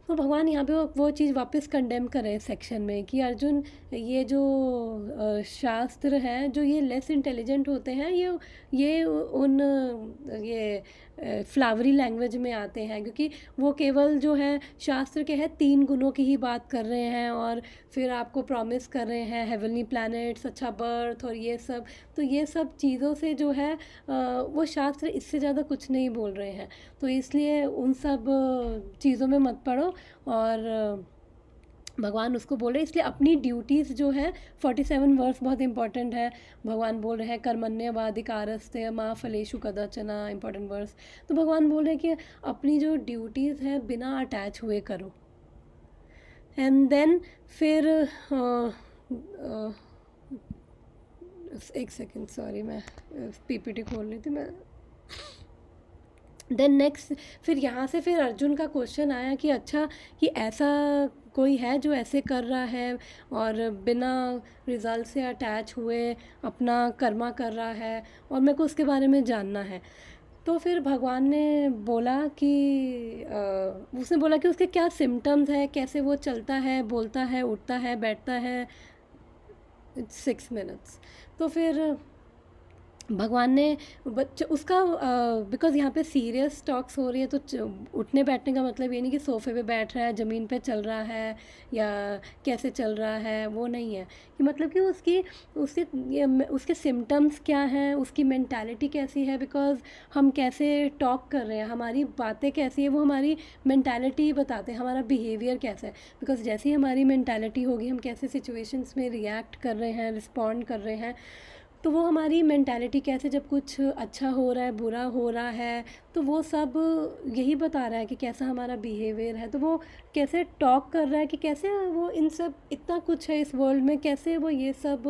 तो भगवान यहाँ पे वो चीज़ वापस कंडेम कर रहे हैं सेक्शन में कि अर्जुन, ये जो शास्त्र हैं जो ये लेस इंटेलिजेंट होते हैं, ये उन ये फ्लावरी लैंग्वेज में आते हैं, क्योंकि वो केवल जो है शास्त्र के हैं 3 गुणों की ही बात कर रहे हैं, और फिर आपको प्रॉमिस कर रहे हैं हेवनली प्लैनेट्स, अच्छा बर्थ और ये सब। तो ये सब चीज़ों से जो है वो शास्त्र इससे ज़्यादा कुछ नहीं बोल रहे हैं। तो इसलिए उन सब चीज़ों में मत पड़ो, और भगवान उसको बोल रहे हैं। इसलिए अपनी ड्यूटीज़ जो है 47 वर्स बहुत इंपॉर्टेंट है। भगवान बोल रहे हैं कर्मण्येवाधिकारस्ते मा फलेषु कदाचन, इंपॉर्टेंट वर्स। तो भगवान बोल रहे हैं कि अपनी जो ड्यूटीज़ हैं बिना अटैच हुए करो। एंड देन फिर एक सेकेंड, सॉरी, मैं पीपीटी खोल रही थी। मैं देन नेक्स्ट फिर यहाँ से फिर अर्जुन का क्वेश्चन आया कि अच्छा, कि ऐसा कोई है जो ऐसे कर रहा है और बिना रिजल्ट से अटैच हुए अपना कर्मा कर रहा है, और मेरे को उसके बारे में जानना है। तो फिर भगवान ने बोला कि उसने बोला कि उसके क्या सिम्टम्स है, कैसे वो चलता है, बोलता है, उठता है, बैठता है। 6 मिनट्स। तो फिर भगवान ने बच्चे उसका बिकॉज़ यहाँ पे सीरियस टॉक्स हो रही है, तो उठने बैठने का मतलब ये नहीं कि सोफ़े पे बैठ रहा है, ज़मीन पे चल रहा है या कैसे चल रहा है, वो नहीं है। कि मतलब कि उसके सिम्टम्स क्या हैं, उसकी मेंटालिटी कैसी है, बिकॉज़ हम कैसे टॉक कर रहे हैं, हमारी बातें कैसी है, वो हमारी मेंटालिटी बताते हैं, हमारा बिहेवियर कैसा है। बिकॉज़ जैसी हमारी मेंटालिटी होगी, हम कैसे सिचुएशंस में रिएक्ट कर रहे हैं, रिस्पॉन्ड कर रहे हैं, तो वो हमारी मेंटालिटी कैसे, जब कुछ अच्छा हो रहा है, बुरा हो रहा है, तो वो सब यही बता रहा है कि कैसा हमारा बिहेवियर है। तो वो कैसे टॉक कर रहा है, कि कैसे वो इन सब, इतना कुछ है इस वर्ल्ड में, कैसे वो ये सब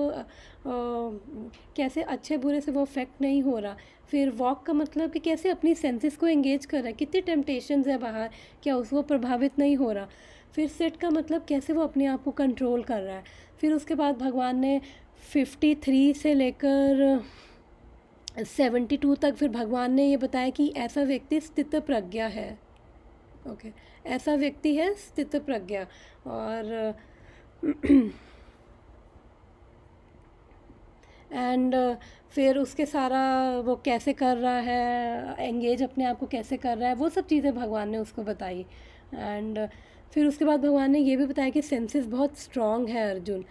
कैसे अच्छे बुरे से वो अफेक्ट नहीं हो रहा। फिर वॉक का मतलब कि कैसे अपनी सेंसेस को एंगेज कर रहा है, कितनी टेम्पटेशंस है बाहर, क्या उसको प्रभावित नहीं हो रहा। फिर सिट का मतलब कैसे वो अपने आप को कंट्रोल कर रहा है। फिर उसके बाद भगवान ने 53 से लेकर 72 तक फिर भगवान ने ये बताया कि ऐसा व्यक्ति स्थित प्रज्ञा है। ओके, ऐसा व्यक्ति है स्थित प्रज्ञा। और एंड फिर उसके सारा वो कैसे कर रहा है, एंगेज अपने आप को कैसे कर रहा है, वो सब चीज़ें भगवान ने उसको बताई। एंड फिर उसके बाद भगवान ने ये भी बताया कि सेंसेस बहुत स्ट्रॉन्ग है अर्जुन,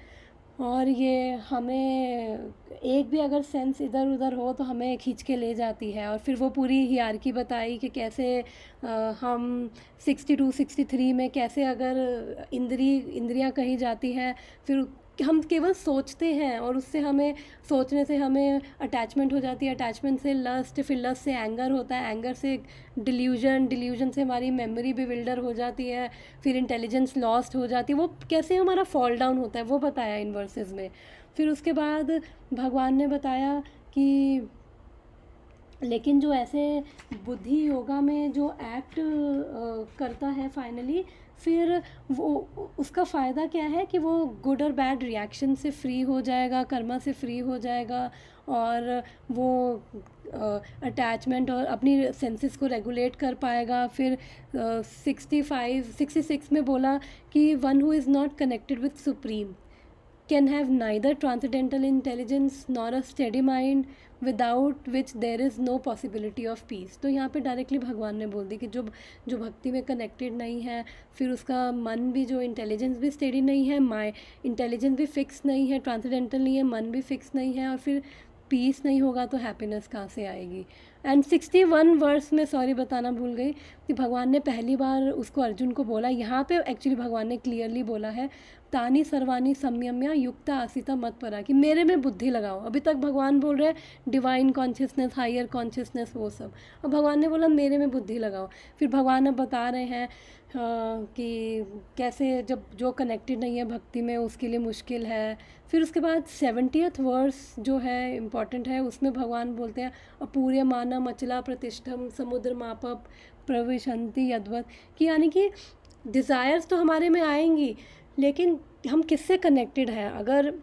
और ये हमें एक भी अगर सेंस इधर उधर हो तो हमें खींच के ले जाती है। और फिर वो पूरी हियार्की बताई कि कैसे हम 62 63 में कैसे अगर इंद्रियां कहीं जाती हैं, फिर हम केवल सोचते हैं और उससे हमें, सोचने से हमें अटैचमेंट हो जाती है, अटैचमेंट से लस्ट, फिर लस्ट से एंगर होता है, एंगर से डिल्यूजन, डिल्यूजन से हमारी मेमोरी बिविल्डर हो जाती है, फिर इंटेलिजेंस लॉस्ट हो जाती है। वो कैसे हमारा फॉल डाउन होता है वो बताया इन वर्सेस में। फिर उसके बाद भगवान ने बताया कि लेकिन जो ऐसे बुद्धि योगा में जो एक्ट करता है फाइनली, फिर वो उसका फ़ायदा क्या है कि वो गुड और बैड रिएक्शन से फ्री हो जाएगा, कर्मा से फ्री हो जाएगा, और वो अटैचमेंट और अपनी सेंसेस को रेगुलेट कर पाएगा। फिर 66 में बोला कि one who is not connected with supreme can have neither transcendental intelligence nor a steady mind without which there is no possibility of peace। तो यहाँ पे डायरेक्टली भगवान ने बोल दी कि जो भक्ति में कनेक्टेड नहीं है, फिर उसका मन भी, जो इंटेलिजेंस भी स्टेडी नहीं है, इंटेलिजेंस भी फिक्स नहीं है, ट्रांसेंडेंटल नहीं है, मन भी फिक्स नहीं है, और फिर पीस नहीं होगा तो हैप्पीनेस कहाँ से आएगी। एंड 61 वर्स में, सॉरी बताना भूल गई, कि भगवान ने पहली बार उसको अर्जुन को बोला, यहाँ पे एक्चुअली भगवान ने क्लियरली बोला है, तानी सर्वानी संयम्या युक्ता आसिता मत परा, कि मेरे में बुद्धि लगाओ। अभी तक भगवान बोल रहे हैं डिवाइन कॉन्शियसनेस, हायर कॉन्शियसनेस, वो सब, और भगवान ने बोला मेरे में बुद्धि लगाओ। फिर भगवान अब बता रहे हैं कि कैसे जब जो कनेक्टेड नहीं है भक्ति में उसके लिए मुश्किल है। फिर उसके बाद 70th वर्स जो है इम्पॉर्टेंट है, उसमें भगवान बोलते हैं अपूर्य मानम अचला प्रतिष्ठम समुद्र मापप प्रविशंति यद्वत, कि यानी कि डिज़ायर्स तो हमारे में आएंगी, लेकिन हम किससे कनेक्टेड हैं। अगर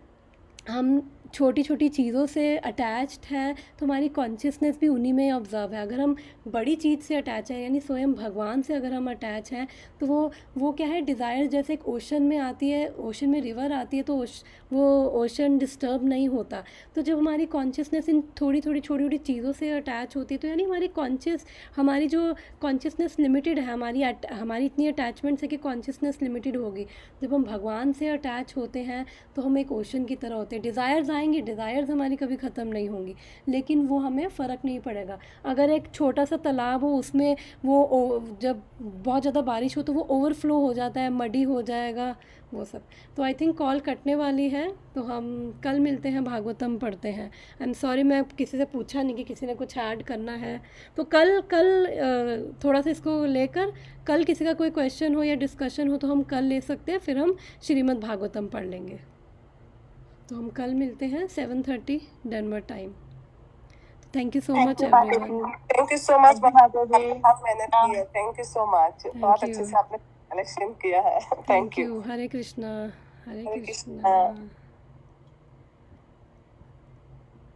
हम छोटी छोटी चीज़ों से अटैच्ड है तो हमारी कॉन्शियसनेस भी उन्हीं में ऑब्जर्व है। अगर हम बड़ी चीज़ से अटैच हैं, यानी स्वयं भगवान से अगर हम अटैच हैं, तो वो क्या है, डिज़ायर जैसे एक ओशन में आती है, ओशन में रिवर आती है, तो वो ओशन डिस्टर्ब नहीं होता। तो जब हमारी कॉन्शियसनेस इन छोटी छोटी चीज़ों से अटैच होती है, तो यानी हमारी जो कॉन्शियसनेस लिमिटेड है, हमारी इतनी अटैचमेंट है कि कॉन्शियसनेस लिमिटेड होगी। जब हम भगवान से अटैच होते हैं तो हम एक ओशन की तरह होते हैं। डिज़ायर्स आएंगे, डिज़ायर्स हमारी कभी ख़त्म नहीं होंगी, लेकिन वो हमें फ़र्क नहीं पड़ेगा। अगर एक छोटा सा तालाब हो, उसमें जब बहुत ज़्यादा बारिश हो तो वो ओवरफ्लो हो जाता है, मडी हो जाएगा, वो सब। तो आई थिंक कॉल कटने वाली है, तो हम कल मिलते हैं, भागवतम पढ़ते हैं। आई एम सॉरी, मैं किसी से पूछा नहीं कि किसी ने कुछ ऐड करना है, तो कल थोड़ा सा इसको लेकर, कल किसी का कोई क्वेश्चन हो या डिस्कशन हो तो हम कल ले सकते हैं, फिर हम श्रीमद् भागवतम पढ़ लेंगे। तो हम कल मिलते हैं 7:30 Denver time. Thank you so much everyone.
Thank you so much बहुत मेहनत की है, थैंक यू सो मच, बहुत अच्छे से आपने कलेक्शन किया है, thank you.
Hare Krishna, Hare
Hare
Krishna.
Krishna.